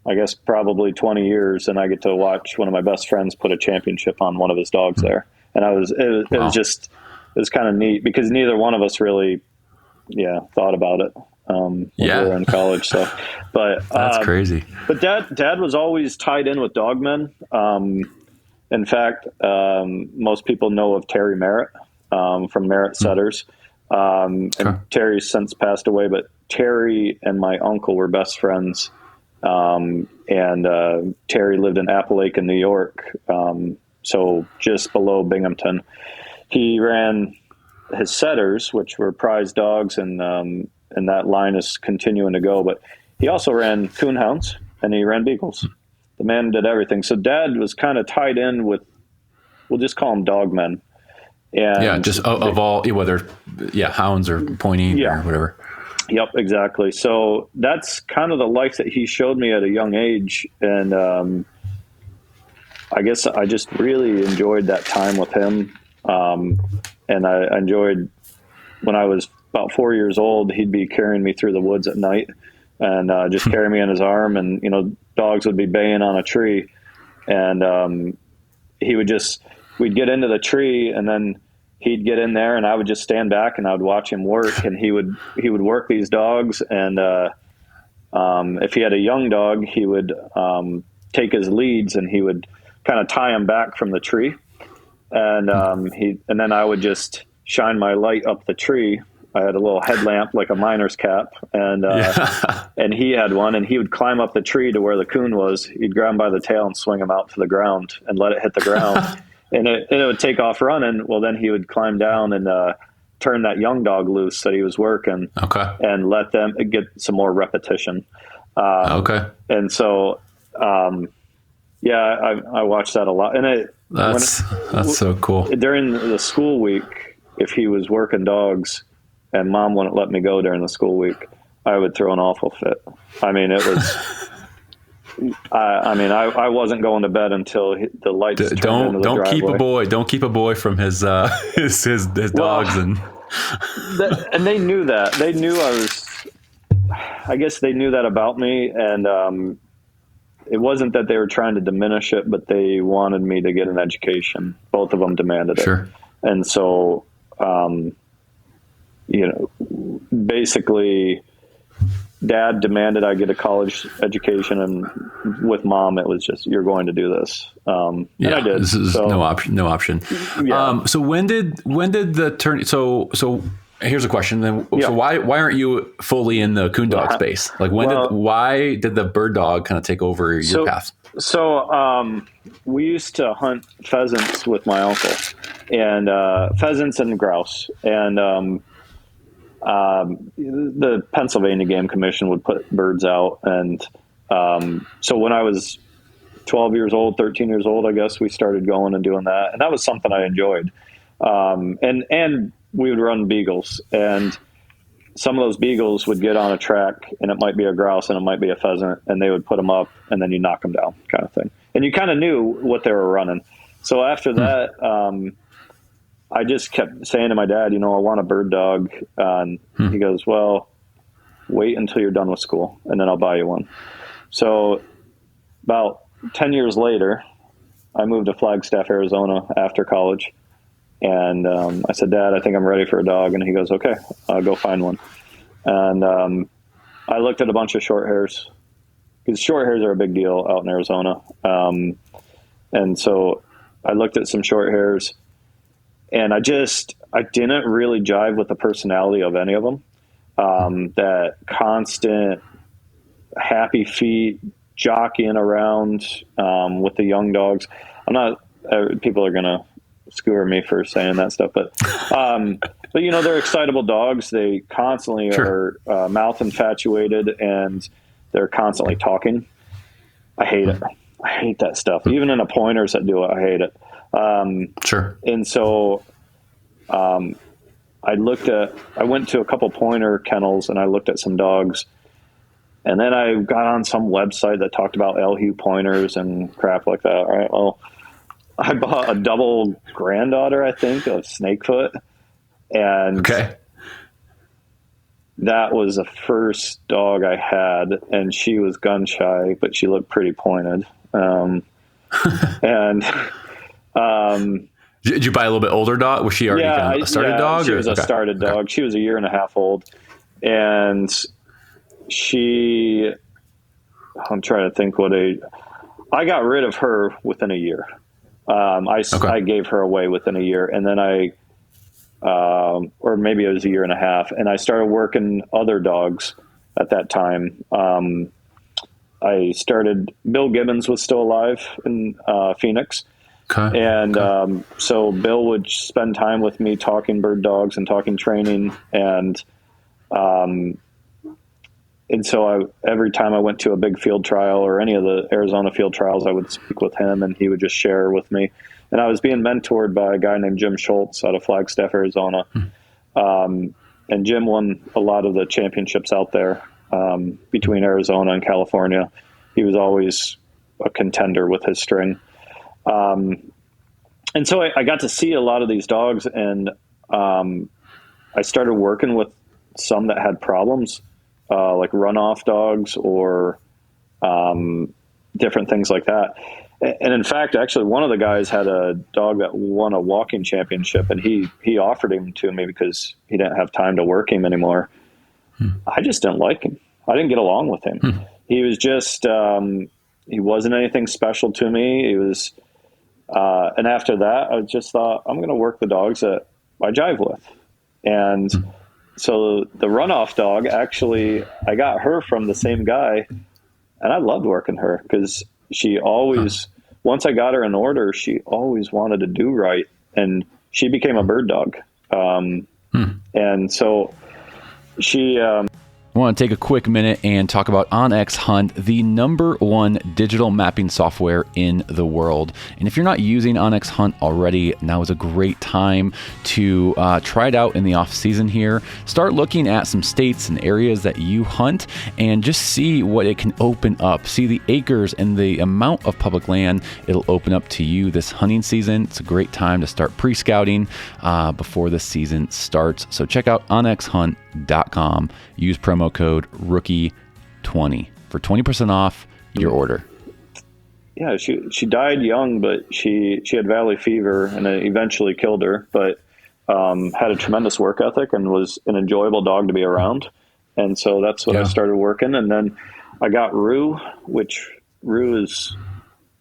S2: I guess, probably 20 years, and I get to watch one of my best friends put a championship on one of his dogs there. And it was kind of neat, because neither one of us really, thought about it when we were in college. So, but
S1: that's crazy.
S2: But Dad was always tied in with dogmen. In fact, most people know of Terry Merritt from Merritt Setters. And Terry's since passed away, but Terry and my uncle were best friends. And Terry lived in Appalachian, New York. So just below Binghamton. He ran his setters, which were prize dogs, and that line is continuing to go. But he also ran coonhounds, and he ran beagles. The man did everything. So Dad was kind of tied in with, we'll just call them dogmen. And
S1: just of all, whether hounds or pointing or whatever.
S2: Yep, exactly. So that's kind of the life that he showed me at a young age, and I guess I just really enjoyed that time with him. And I enjoyed when I was about 4 years old, he'd be carrying me through the woods at night and just carry me on his arm. And, dogs would be baying on a tree, and we'd get into the tree, and then he'd get in there, and I would just stand back and I would watch him work, and he would work these dogs, and if he had a young dog, he would take his leads and he would kind of tie him back from the tree, and then I would just shine my light up the tree. I had a little headlamp like a miner's cap, and and he had one, and he would climb up the tree to where the coon was. He'd grab him by the tail and swing him out to the ground and let it hit the ground, and it would take off running. Well, then he would climb down and turn that young dog loose that he was working, and let them get some more repetition. And so, I watched that a lot, and
S1: that's so cool.
S2: During the school week, if he was working dogs, and Mom wouldn't let me go during the school week, I would throw an awful fit. I mean, it was. I wasn't going to bed until the lights turned into the driveway.
S1: Don't keep a boy from his dogs, and
S2: they knew that. They knew I guess they knew that about me, and it wasn't that they were trying to diminish it, but they wanted me to get an education. Both of them demanded it, and so. Basically, Dad demanded I get a college education, and with Mom, it was just, you're going to do this. And I did.
S1: This is no option.
S2: Yeah.
S1: So when did the turn? So here's a question then. So why aren't you fully in the coon dog space? Like why did the bird dog kind of take over your path?
S2: So we used to hunt pheasants with my uncle, and pheasants and grouse, and the Pennsylvania Game Commission would put birds out, and so when I was 12 years old, 13 years old, I guess, we started going and doing that, and that was something I enjoyed. And we would run beagles, and some of those beagles would get on a track, and it might be a grouse and it might be a pheasant, and they would put them up, and then you knock them down, kind of thing. And you kind of knew what they were running. So after that, I just kept saying to my dad, I want a bird dog. And he goes, well, wait until you're done with school, and then I'll buy you one. So about 10 years later, I moved to Flagstaff, Arizona after college. And I said, Dad, I think I'm ready for a dog. And he goes, okay, I'll go find one. And I looked at a bunch of short hairs, because short hairs are a big deal out in Arizona. And so I looked at some short hairs, and I didn't really jive with the personality of any of them. That constant happy feet, jockeying around with the young dogs. I'm not, people are going to skewer me for saying that stuff, but they're excitable dogs. They constantly are mouth infatuated, and they're constantly talking. I hate it. I hate that stuff. Even in a pointers that do it, I hate it. And so I went to a couple pointer kennels, and I looked at some dogs, and then I got on some website that talked about L-Hue pointers and crap like that. All right. Well, I bought a double granddaughter, I think, of Snakefoot. And that was the first dog I had, and she was gun shy, but she looked pretty pointed.
S1: Did you buy a little bit older dog? Was she already a started dog?
S2: She was a started dog. She was a year and a half old. And I'm trying to think what age. I got rid of her within a year. I gave her away within a year, and then or maybe it was a year and a half, and I started working other dogs at that time. Bill Gibbons was still alive in Phoenix. So Bill would spend time with me talking bird dogs and talking training. And so every time I went to a big field trial or any of the Arizona field trials, I would speak with him, and he would just share with me. And I was being mentored by a guy named Jim Schultz out of Flagstaff, Arizona. And Jim won a lot of the championships out there between Arizona and California. He was always a contender with his string. And so I got to see a lot of these dogs, and I started working with some that had problems, like runoff dogs or different things like that. And in fact, actually, one of the guys had a dog that won a walking championship, and he offered him to me because he didn't have time to work him anymore. I just didn't like him. I didn't get along with him. He was just, he wasn't anything special to me. He was, and after that, I just thought, I'm going to work the dogs that I jive with. And so the runoff dog, actually, I got her from the same guy, and I loved working her because she always, once I got her in order, she always wanted to do right. And she became a bird dog. And so she,
S1: I want to take a quick minute and talk about OnX Hunt, the #1 digital mapping software in the world. And if you're not using OnX Hunt already, now is a great time to try it out in the off season here. Start looking at some states and areas that you hunt and just see what it can open up. See the acres and the amount of public land it'll open up to you this hunting season. It's a great time to start pre-scouting before the season starts. So check out onxhunt.com. Use promo code rookie20 for 20% off your order.
S2: Yeah, she died young, but she had valley fever, and it eventually killed her, but had a tremendous work ethic and was an enjoyable dog to be around. And so that's when I started working. And then I got Rue, which Rue is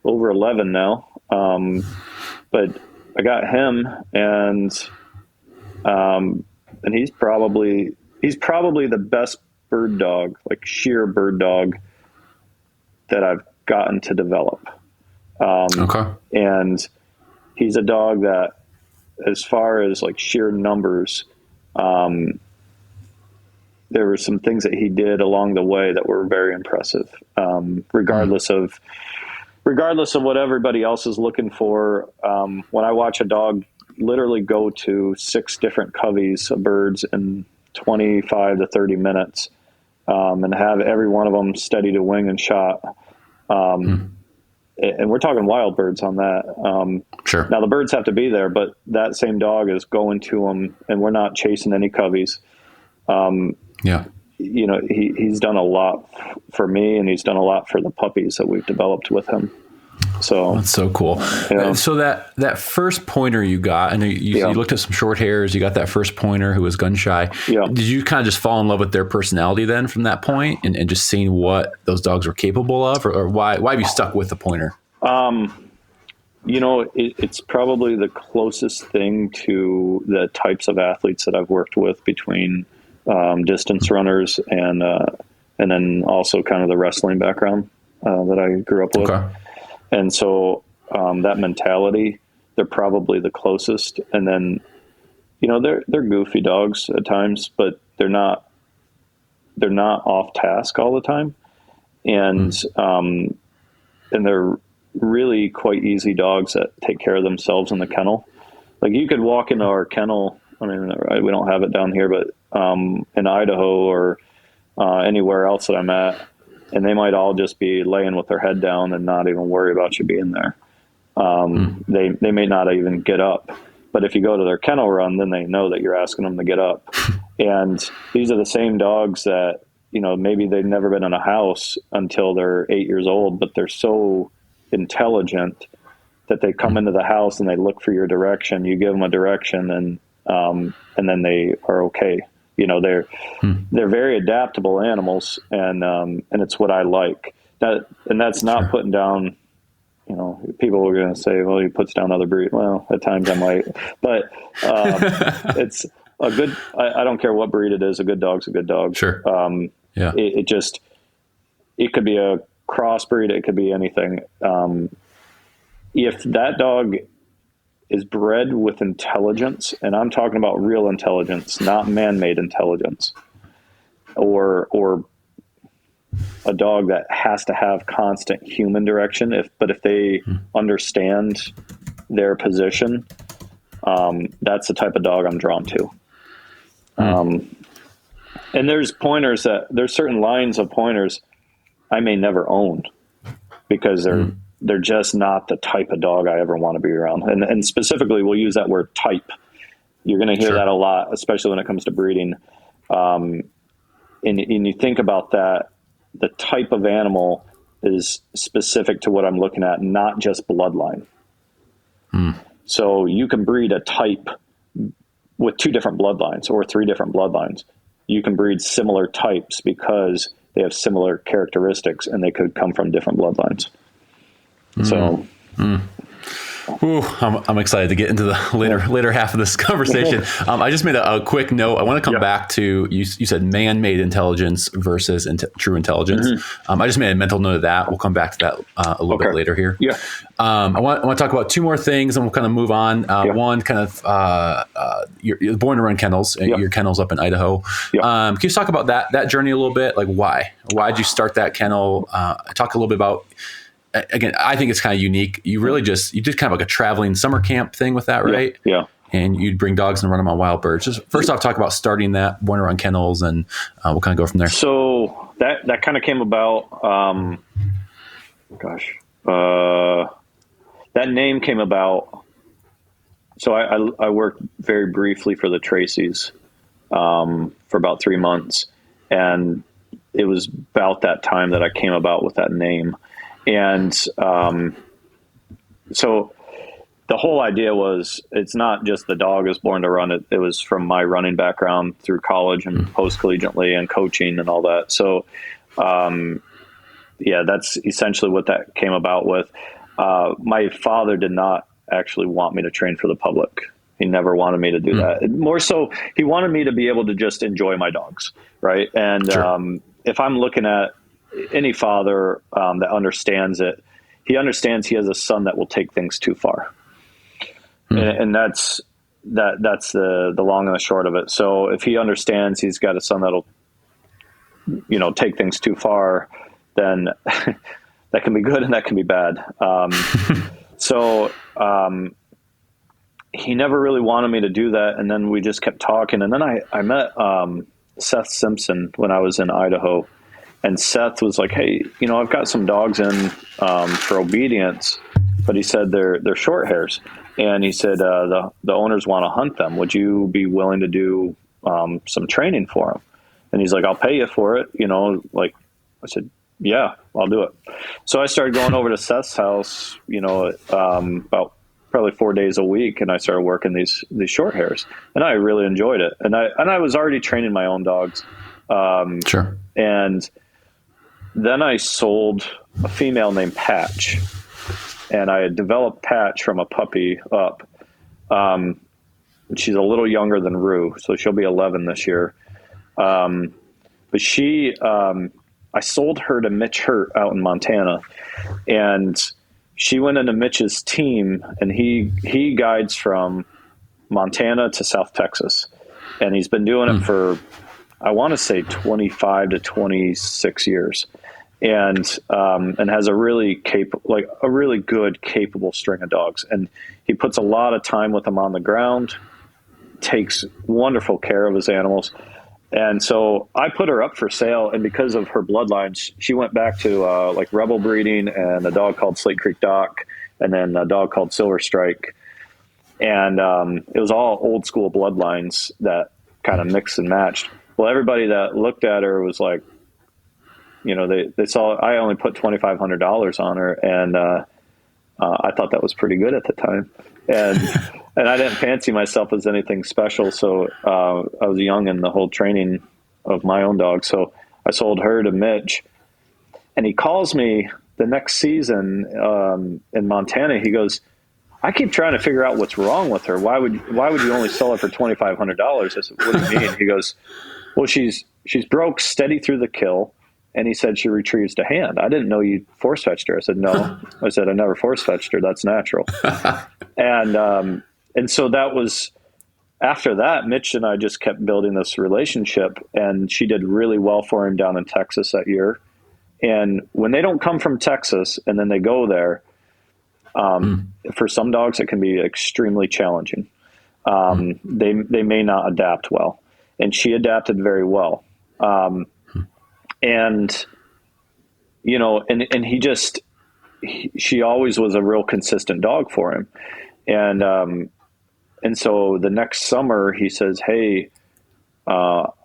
S2: over 11 now. But I got him, and he's probably the best bird dog, like sheer bird dog, that I've gotten to develop. And he's a dog that, as far as like sheer numbers, there were some things that he did along the way that were very impressive. Regardless of what everybody else is looking for. When I watch a dog literally go to 6 different coveys of birds in 25 to 30 minutes, and have every one of them steady to wing and shot. And we're talking wild birds on that.
S1: Sure.
S2: Now the birds have to be there, but that same dog is going to them, and we're not chasing any coveys. You know, he's done a lot for me, and he's done a lot for the puppies that we've developed with him. So
S1: that's so cool.
S2: Yeah.
S1: So that first pointer you got, I know you looked at some short hairs, you got that first pointer who was gun shy.
S2: Yeah.
S1: Did you kind of just fall in love with their personality then from that point, and just seeing what those dogs were capable of, or why have you stuck with the pointer?
S2: You know, it's probably the closest thing to the types of athletes that I've worked with, between distance runners and then also kind of the wrestling background that I grew up with.
S1: Okay.
S2: And so that mentality, they're probably the closest. And then, you know, they're goofy dogs at times, but they're not off task all the time. And they're really quite easy dogs that take care of themselves in the kennel. Like, you could walk into our kennel. I mean, we don't have it down here, but in Idaho or anywhere else that I'm at, and they might all just be laying with their head down and not even worry about you being there. They may not even get up. But if you go to their kennel run, then they know that you're asking them to get up. And these are the same dogs that, you know, maybe they've never been in a house until they're 8 years old, but they're so intelligent that they come into the house and they look for your direction. You give them a direction, and then they are okay. You know, they're very adaptable animals, and it's what I like. That's not putting down, you know, people are going to say, well, he puts down other breed. Well, at times I might, but it's a good, I don't care what breed it is. A good dog's a good dog.
S1: Sure.
S2: It could be a crossbreed. It could be anything. If that dog is bred with intelligence, and I'm talking about real intelligence, not man-made intelligence, or a dog that has to have constant human direction. But if they understand their position, that's the type of dog I'm drawn to. And there's certain lines of pointers I may never own, because they're just not the type of dog I ever want to be around. And specifically, we'll use that word type. You're going to hear that a lot, especially when it comes to breeding. And you think about that, the type of animal is specific to what I'm looking at, not just bloodline. So you can breed a type with 2 different bloodlines or 3 different bloodlines. You can breed similar types because they have similar characteristics and they could come from different bloodlines. So
S1: Ooh, I'm excited to get into the later half of this conversation. I just made a quick note. I want to come back to, you said man-made intelligence versus true intelligence. I just made a mental note of that. We'll come back to that a little bit later here.
S2: Yeah.
S1: I want to talk about 2 more things and we'll kind of move on. One, kind of, you're born to Run Kennels, your kennels up in Idaho. Can you talk about that journey a little bit? Like why did you start that kennel? Talk a little bit about, again, I think it's kind of unique. You did kind of like a traveling summer camp thing with that, right?
S2: Yeah.
S1: And you'd bring dogs and run them on wild birds. Just first off, talk about starting that, born to Run Kennels, and we'll kind of go from there.
S2: So that kind of came about, that name came about. So I worked very briefly for the Tracys for about 3 months. And it was about that time that I came about with that name. And so the whole idea was, it's not just the dog is born to run. It was from my running background through college and post-collegiately and coaching and all that. So, that's essentially what that came about with. My father did not actually want me to train for the public. He never wanted me to do that. More so, he wanted me to be able to just enjoy my dogs, right? And if I'm looking at any father that understands it, he understands he has a son that will take things too far. And that's the long and the short of it. So if he understands he's got a son that'll, take things too far, then that can be good and that can be bad. He never really wanted me to do that. And then we just kept talking. And then I met Seth Simpson when I was in Idaho. And Seth was like, hey, I've got some dogs in for obedience, but he said they're short hairs. And he said, the owners want to hunt them. Would you be willing to do some training for them? And he's like, I'll pay you for it. I said, yeah, I'll do it. So I started going over to Seth's house, about probably 4 days a week. And I started working these short hairs, and I really enjoyed it. And I was already training my own dogs.
S1: Sure. And
S2: then I sold a female named Patch, and I had developed Patch from a puppy up. She's a little younger than Rue, so she'll be 11 this year. But I sold her to Mitch Hurt out in Montana, and she went into Mitch's team, and he guides from Montana to South Texas, and he's been doing it for, I want to say 25 to 26 years, and has a really good, capable string of dogs. And he puts a lot of time with them on the ground, takes wonderful care of his animals. And so I put her up for sale, and because of her bloodlines, she went back to rebel breeding and a dog called Slate Creek Doc, and then a dog called Silver Strike. And it was all old school bloodlines that kind of mixed and matched. Well, everybody that looked at her was like, they saw I only put $2,500 on her, and I thought that was pretty good at the time. And I didn't fancy myself as anything special, so I was young in the whole training of my own dog. So I sold her to Mitch, and he calls me the next season in Montana. He goes, I keep trying to figure out what's wrong with her. Why would you only sell her for $2,500? I said, what do you mean? He goes, well, she's broke steady through the kill. And he said she retrieves to hand. I didn't know you force fetched her. I said, no. I said, I never force fetched her. That's natural. And so that was, after that, Mitch and I just kept building this relationship, and she did really well for him down in Texas that year. And when they don't come from Texas and then they go there, for some dogs, it can be extremely challenging. They may not adapt well, and she adapted very well. And she always was a real consistent dog for him. And so the next summer he says, hey,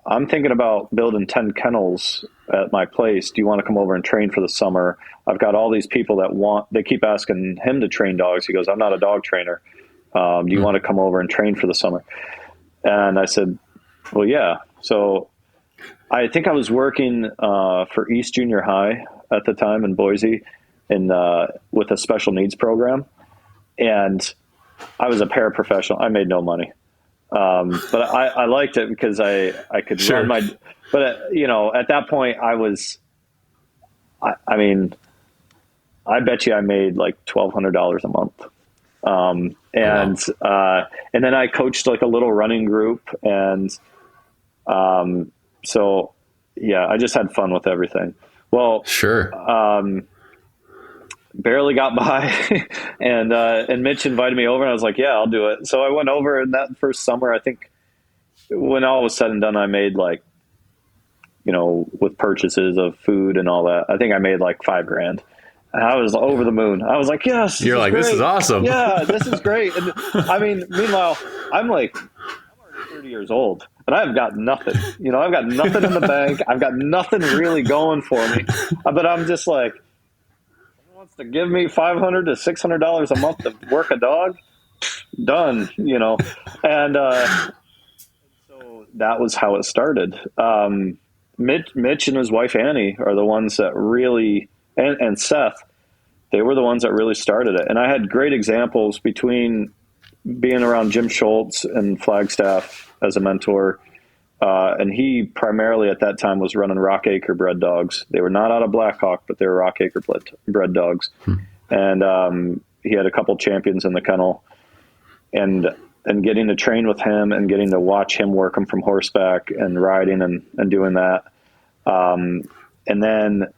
S2: I'm thinking about building 10 kennels at my place. Do you want to come over and train for the summer? I've got all these people they keep asking him to train dogs. He goes, I'm not a dog trainer. Do you want to come over and train for the summer? And I said, well, yeah. So I think I was working for East Junior High at the time in Boise with a special needs program. And I was a paraprofessional. I made no money. But I liked it because I could run but at that point I bet you I made like $1,200 a month. And then I coached like a little running group. And, so yeah, I just had fun with everything. Well, barely got by and Mitch invited me over and I was like, yeah, I'll do it. So I went over, and that first summer, I think when all was said and done, I made like, with purchases of food and all that, I think I made like $5,000. And I was over the moon. I was like, yes,
S1: you're like, this is awesome.
S2: Yeah, this is great. And meanwhile, I'm already 30 years old and I've got nothing, I've got nothing in the bank. I've got nothing really going for me, but I'm just like, wants to give me $500 to $600 a month to work a dog, done, and so that was how it started. Mitch and his wife Annie are the ones that really, and Seth, they were the ones that really started it. And I had great examples between being around Jim Schultz and Flagstaff as a mentor. And he primarily at that time was running Rockacre bred dogs. They were not out of Blackhawk, but they were Rockacre bred dogs. And he had a couple champions in the kennel. And getting to train with him and getting to watch him work them from horseback and riding and doing that. And then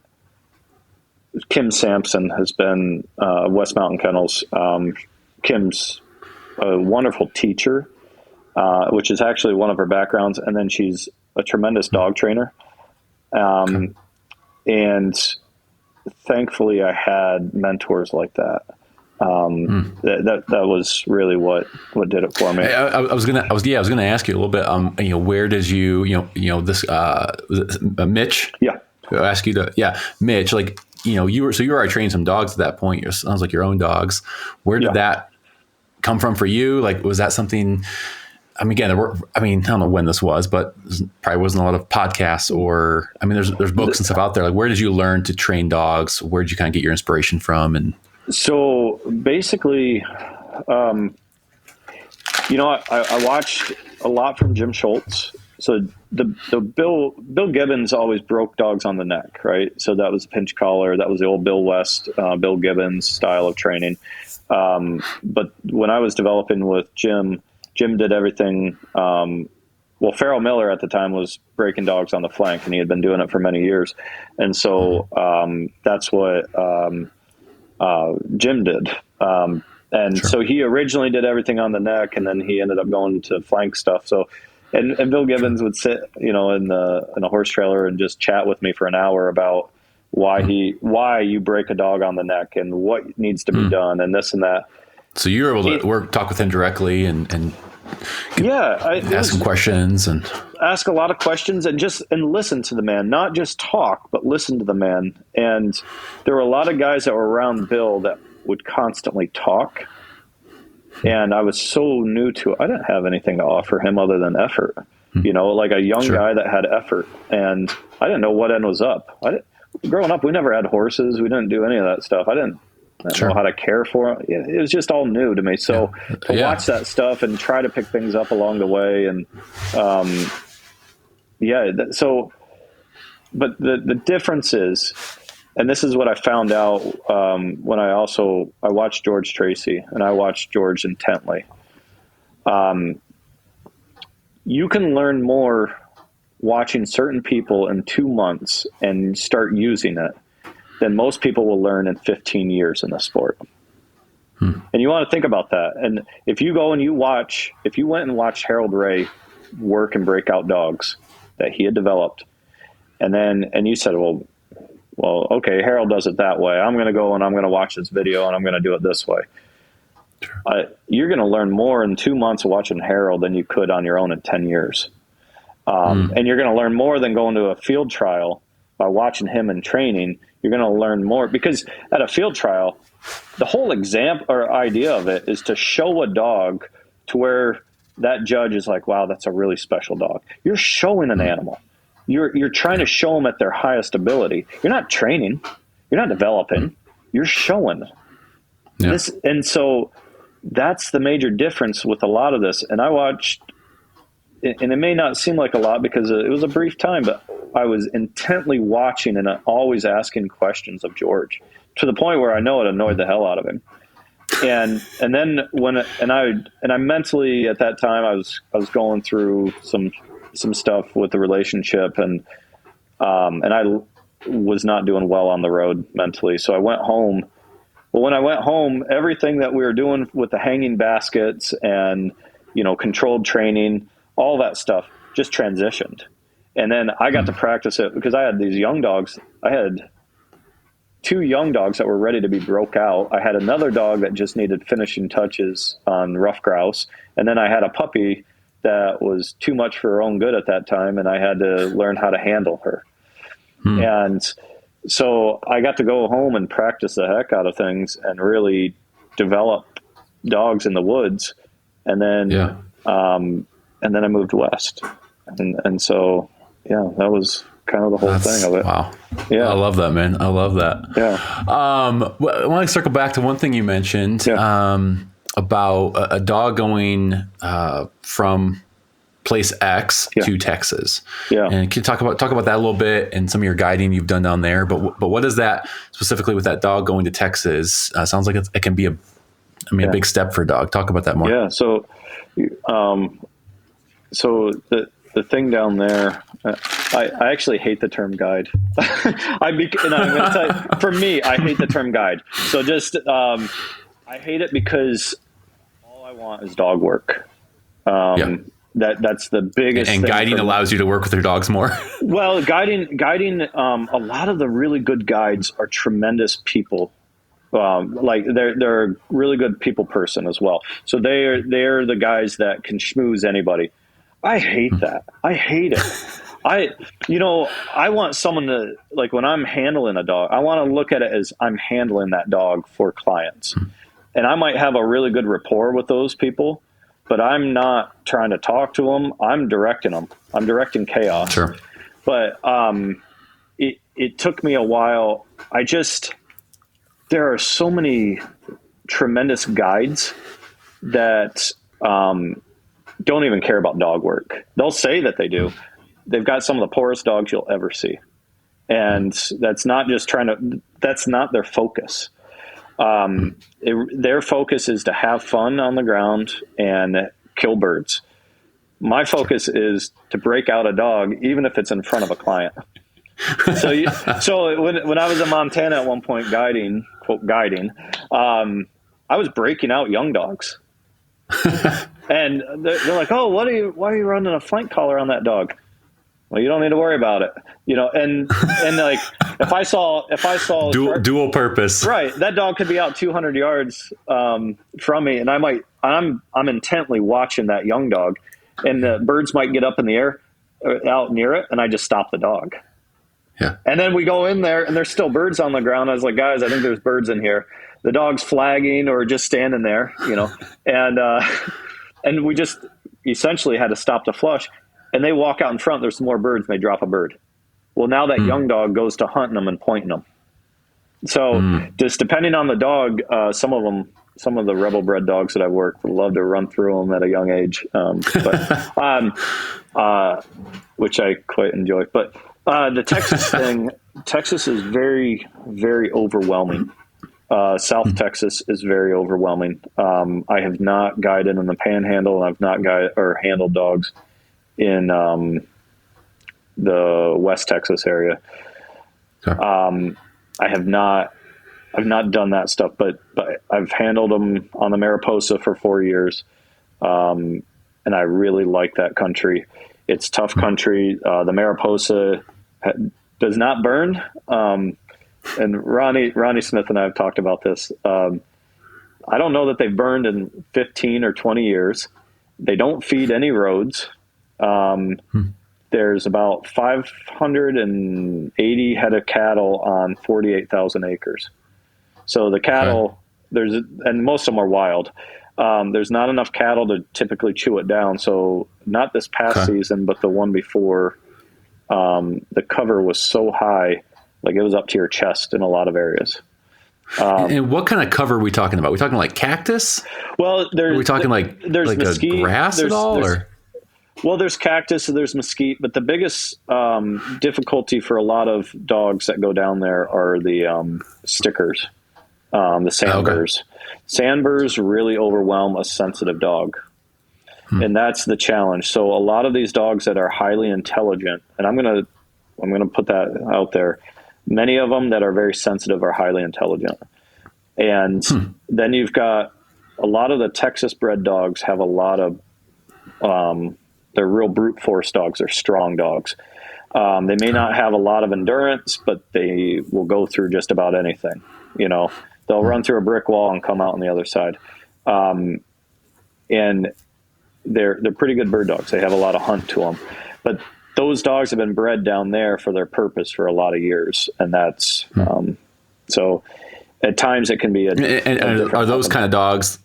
S2: Kim Sampson has been West Mountain Kennels. Kim's a wonderful teacher. Which is actually one of her backgrounds. And then she's a tremendous dog trainer. And thankfully I had mentors like that. That was really what did it for me.
S1: I was going to ask you a little bit, where did you, this, Mitch?
S2: Yeah.
S1: Ask you Mitch, like, you were already trained some dogs at that point. It sounds like your own dogs. Where did that come from for you? Like, was that something, I don't know when this was, but probably wasn't a lot of podcasts or, there's books and stuff out there. Like, where did you learn to train dogs? Where did you kind of get your inspiration from? And
S2: so basically, I watched a lot from Jim Schultz. So the Bill Gibbons always broke dogs on the neck, right? So that was a pinch collar. That was the old Bill West, Bill Gibbons style of training. But when I was developing with Jim did everything. Farrell Miller at the time was breaking dogs on the flank, and he had been doing it for many years. And so that's what Jim did. So he originally did everything on the neck, and then he ended up going to flank stuff. So, and Bill Gibbons would sit, in a horse trailer and just chat with me for an hour about why you break a dog on the neck and what needs to be done and this and that.
S1: So you were able to talk with him directly and ask some questions and
S2: ask a lot of questions and listen to the man, not just talk, but listen to the man. And there were a lot of guys that were around Bill that would constantly talk. And I was so new to it. I didn't have anything to offer him other than effort, like a young guy that had effort. And I didn't know what end was up. Growing up, we never had horses. We didn't do any of that stuff. I didn't know how to care for it. It was just all new to me. So to watch that stuff and try to pick things up along the way. And, but the difference is, and this is what I found out, when I watched George Tracy and I watched George intently. You can learn more watching certain people in 2 months and start using it than most people will learn in 15 years in the sport. And you want to think about that. And if you go and if you went and watched Harold Ray work and break out dogs that he had developed, and you said, well, okay, Harold does it that way. I'm going to go and I'm going to watch this video and I'm going to do it this way. You're going to learn more in 2 months of watching Harold than you could on your own in 10 years. And you're going to learn more than going to a field trial by watching him in training. You're going to learn more, because at a field trial, the whole example or idea of it is to show a dog to where that judge is like, wow, that's a really special dog. You're showing an animal. You're trying to show them at their highest ability. You're not training. You're not developing. You're showing.
S1: Yeah.
S2: This, and so that's the major difference with a lot of this. And I watched, and it may not seem like a lot because it was a brief time, but I was intently watching and always asking questions of George, to the point where I know it annoyed the hell out of him. And then I mentally at that time I was going through some stuff with the relationship, and I was not doing well on the road mentally. So I went home. Well, when I went home, everything that we were doing with the hanging baskets and, controlled training, all that stuff just transitioned. And then I got to practice it because I had these young dogs. I had 2 young dogs that were ready to be broke out. I had another dog that just needed finishing touches on rough grouse. And then I had a puppy that was too much for her own good at that time, and I had to learn how to handle her. And so I got to go home and practice the heck out of things and really develop dogs in the woods. And then, and then I moved west. And so, yeah, that was kind of the whole thing of it.
S1: Wow.
S2: Yeah.
S1: I love that, man. I love that.
S2: Yeah.
S1: I want to circle back to one thing you mentioned, about a dog going, from place X to Texas. Yeah. And can you talk about that a little bit and some of your guiding you've done down there, but what is that specifically with that dog going to Texas? Sounds like it can be a big step for a dog. Talk about that more. Yeah.
S2: So, the thing down there, I actually hate the term guide. I'm going to tell you, for me, I hate the term guide. So just, I hate it because all I want is dog work. That's the biggest
S1: and
S2: thing.
S1: Guiding allows you to work with your dogs more.
S2: Well, guiding, a lot of the really good guides are tremendous people. Like they're a really good people person as well. So they're the guys that can schmooze anybody. I hate that. I hate it. I want someone to, like, when I'm handling a dog, I want to look at it as I'm handling that dog for clients. And I might have a really good rapport with those people, but I'm not trying to talk to them. I'm directing them. I'm directing chaos.
S1: Sure.
S2: But it took me a while. There are so many tremendous guides that don't even care about dog work. They'll say that they do. They've got some of the poorest dogs you'll ever see. And that's not their focus. Their focus is to have fun on the ground and kill birds. My focus is to break out a dog, even if it's in front of a client. So when I was in Montana at one point guiding, I was breaking out young dogs. And they're like, "Oh, why are you running a flank collar on that dog?" Well, you don't need to worry about it, and like if I saw
S1: dual purpose,
S2: right? That dog could be out 200 yards from me, and I'm intently watching that young dog, and the birds might get up in the air out near it, and I just stop the dog.
S1: Yeah. And
S2: then we go in there, and there's still birds on the ground. I was like, "Guys, I think there's birds in here." The dog's flagging or just standing there, and we just essentially had to stop the flush. And they walk out in front, there's some more birds, and they drop a bird. Well, now that young dog goes to hunting them and pointing them. So just depending on the dog, some of the rebel bred dogs that I've worked would love to run through them at a young age, which I quite enjoy. But the Texas thing, Texas is very, very overwhelming. South Texas is very overwhelming. I have not guided in the Panhandle, and I've not guided or handled dogs in the West Texas area. Okay. I've not done that stuff, but I've handled them on the Mariposa for 4 years. And I really like that country. It's tough country. The Mariposa does not burn. And Ronnie Smith and I have talked about this. I don't know that they've burned in 15 or 20 years. They don't feed any roads. there's about 580 head of cattle on 48,000 acres. So the cattle, and most of them are wild. There's not enough cattle to typically chew it down. So not this past season, but the one before, the cover was so high, like it was up to your chest in a lot of areas.
S1: And what kind of cover are we talking about? Are we talking like cactus?
S2: Well,
S1: are we talking
S2: there's
S1: like
S2: mesquite,
S1: a grass at all?
S2: Well, there's cactus, and there's mesquite, but the biggest difficulty for a lot of dogs that go down there are the stickers, the sandburrs. Sandburrs really overwhelm a sensitive dog, and that's the challenge. So a lot of these dogs that are highly intelligent, and I'm gonna put that out there, many of them that are very sensitive are highly intelligent. And then you've got a lot of the Texas bred dogs have a lot of, they're real brute force dogs. They're strong dogs. They may not have a lot of endurance, but they will go through just about anything. You know, they'll run through a brick wall and come out on the other side. And they're pretty good bird dogs. They have a lot of hunt to them, but those dogs have been bred down there for their purpose for a lot of years. And that's, so at times it can be
S1: are those kind of dogs,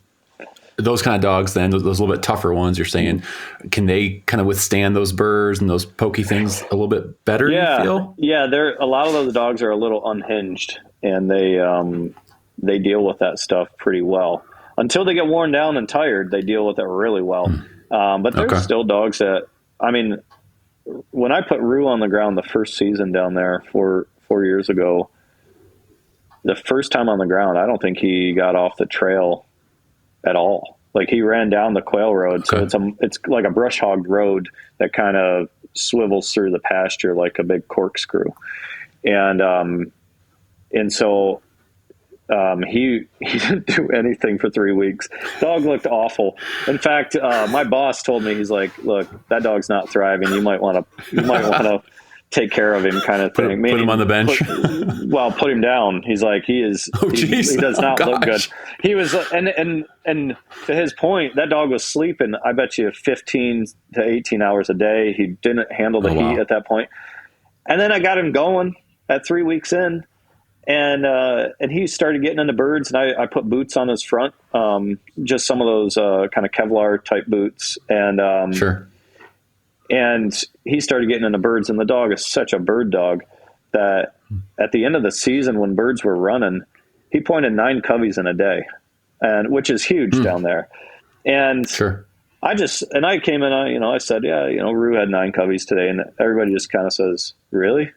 S1: then those little bit tougher ones you're saying, can they kind of withstand those burrs and those pokey things a little bit better?
S2: Yeah.
S1: You feel?
S2: Yeah. A lot of those dogs are a little unhinged, and they deal with that stuff pretty well until they get worn down and tired. They deal with it really well. But there's still dogs that, I mean, when I put Rue on the ground the first season down there 4 years ago, the first time on the ground, I don't think he got off the trail at all. Like he ran down the quail road. So it's like a brush hogged road that kind of swivels through the pasture like a big corkscrew. And so he didn't do anything for 3 weeks. Dog looked awful. In fact, my boss told me, he's like, "Look, that dog's not thriving. You might want to take care of him," kind of thing.
S1: Put him on the bench.
S2: Put him down. He's like, he does not look good. He was, and to his point, that dog was sleeping, I bet you 15 to 18 hours a day. He didn't handle the heat at that point. And then I got him going at 3 weeks in. And he started getting into birds, and I put boots on his front, just some of those kind of Kevlar type boots. And and he started getting into birds, and the dog is such a bird dog that at the end of the season, when birds were running, he pointed 9 coveys in a day, and which is huge down there. And I came in, I said, yeah, Rue had 9 coveys today, and everybody just kind of says, really?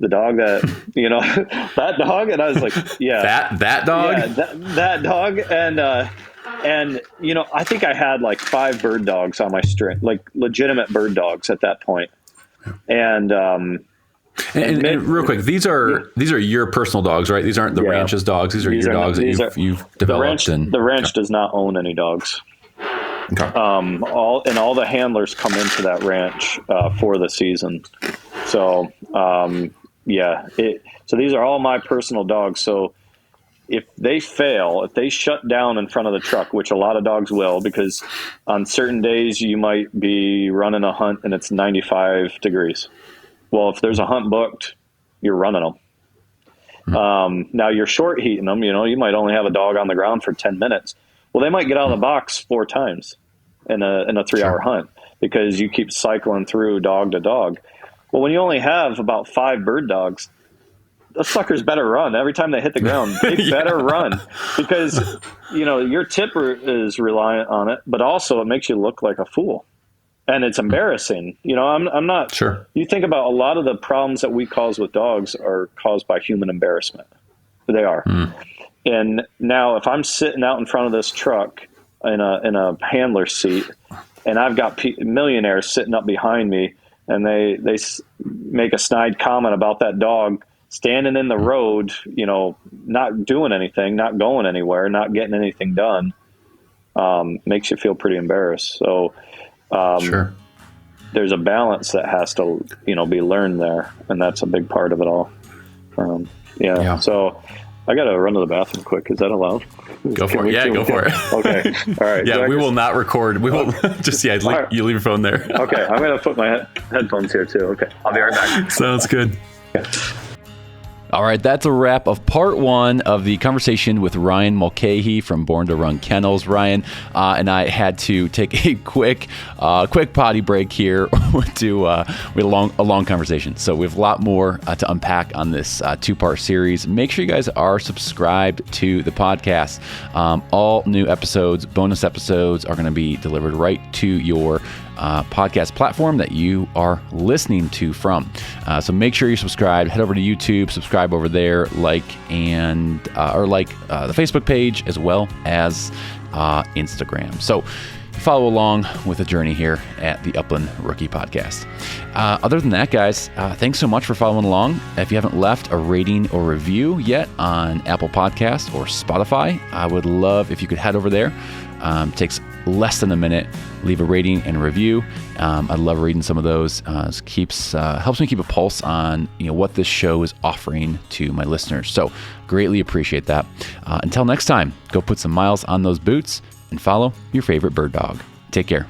S2: The dog that, that dog? And I was like, yeah.
S1: That dog?
S2: Yeah, that dog. And I think I had like 5 bird dogs on my string, like legitimate bird dogs at that point. And
S1: real quick, these are your personal dogs, right? These aren't the ranch's dogs. These are your dogs that you've developed.
S2: The ranch does not own any dogs.
S1: Okay.
S2: All the handlers come into that ranch for the season. So, so these are all my personal dogs. So if they fail, if they shut down in front of the truck, which a lot of dogs will, because on certain days you might be running a hunt and it's 95 degrees. Well, if there's a hunt booked, you're running them. Now you're short heating them, you might only have a dog on the ground for 10 minutes. Well, they might get out of the box 4 times in a 3-hour hunt because you keep cycling through dog to dog. Well, when you only have about 5 bird dogs, those suckers better run every time they hit the ground. They better run because, your tipper is reliant on it, but also it makes you look like a fool. And it's embarrassing. I'm not sure. You think about a lot of the problems that we cause with dogs are caused by human embarrassment. They are. And now if I'm sitting out in front of this truck in a handler seat and I've got millionaires sitting up behind me and they make a snide comment about that dog standing in the road, not doing anything, not going anywhere, not getting anything done, makes you feel pretty embarrassed. So, there's a balance that has to, be learned there. And that's a big part of it all. So, I got to run to the bathroom quick. Is that allowed?
S1: Go for it. Yeah, go for it.
S2: Okay. All right.
S1: Yeah, we will not record. We will just, you leave your phone there.
S2: Okay. I'm going to put my headphones here too. Okay. I'll be right back.
S1: Sounds good. All right, that's a wrap of part 1 of the conversation with Ryan Mulcahy from Born to Run Kennels. Ryan and I had to take a quick potty break here we had a long conversation. So we have a lot more to unpack on this 2-part series. Make sure you guys are subscribed to the podcast. All new episodes, bonus episodes are going to be delivered right to your podcast platform that you are listening to from. So make sure you're subscribed. Head over to YouTube, subscribe over there, like the Facebook page as well as Instagram. So follow along with the journey here at the Upland Rookie Podcast. Other than that, guys, thanks so much for following along. If you haven't left a rating or review yet on Apple Podcasts or Spotify, I would love if you could head over there. Takes less than a minute. Leave a rating and a review. I love reading some of those. Helps me keep a pulse on what this show is offering to my listeners. So greatly appreciate that. Until next time, go put some miles on those boots and follow your favorite bird dog. Take care.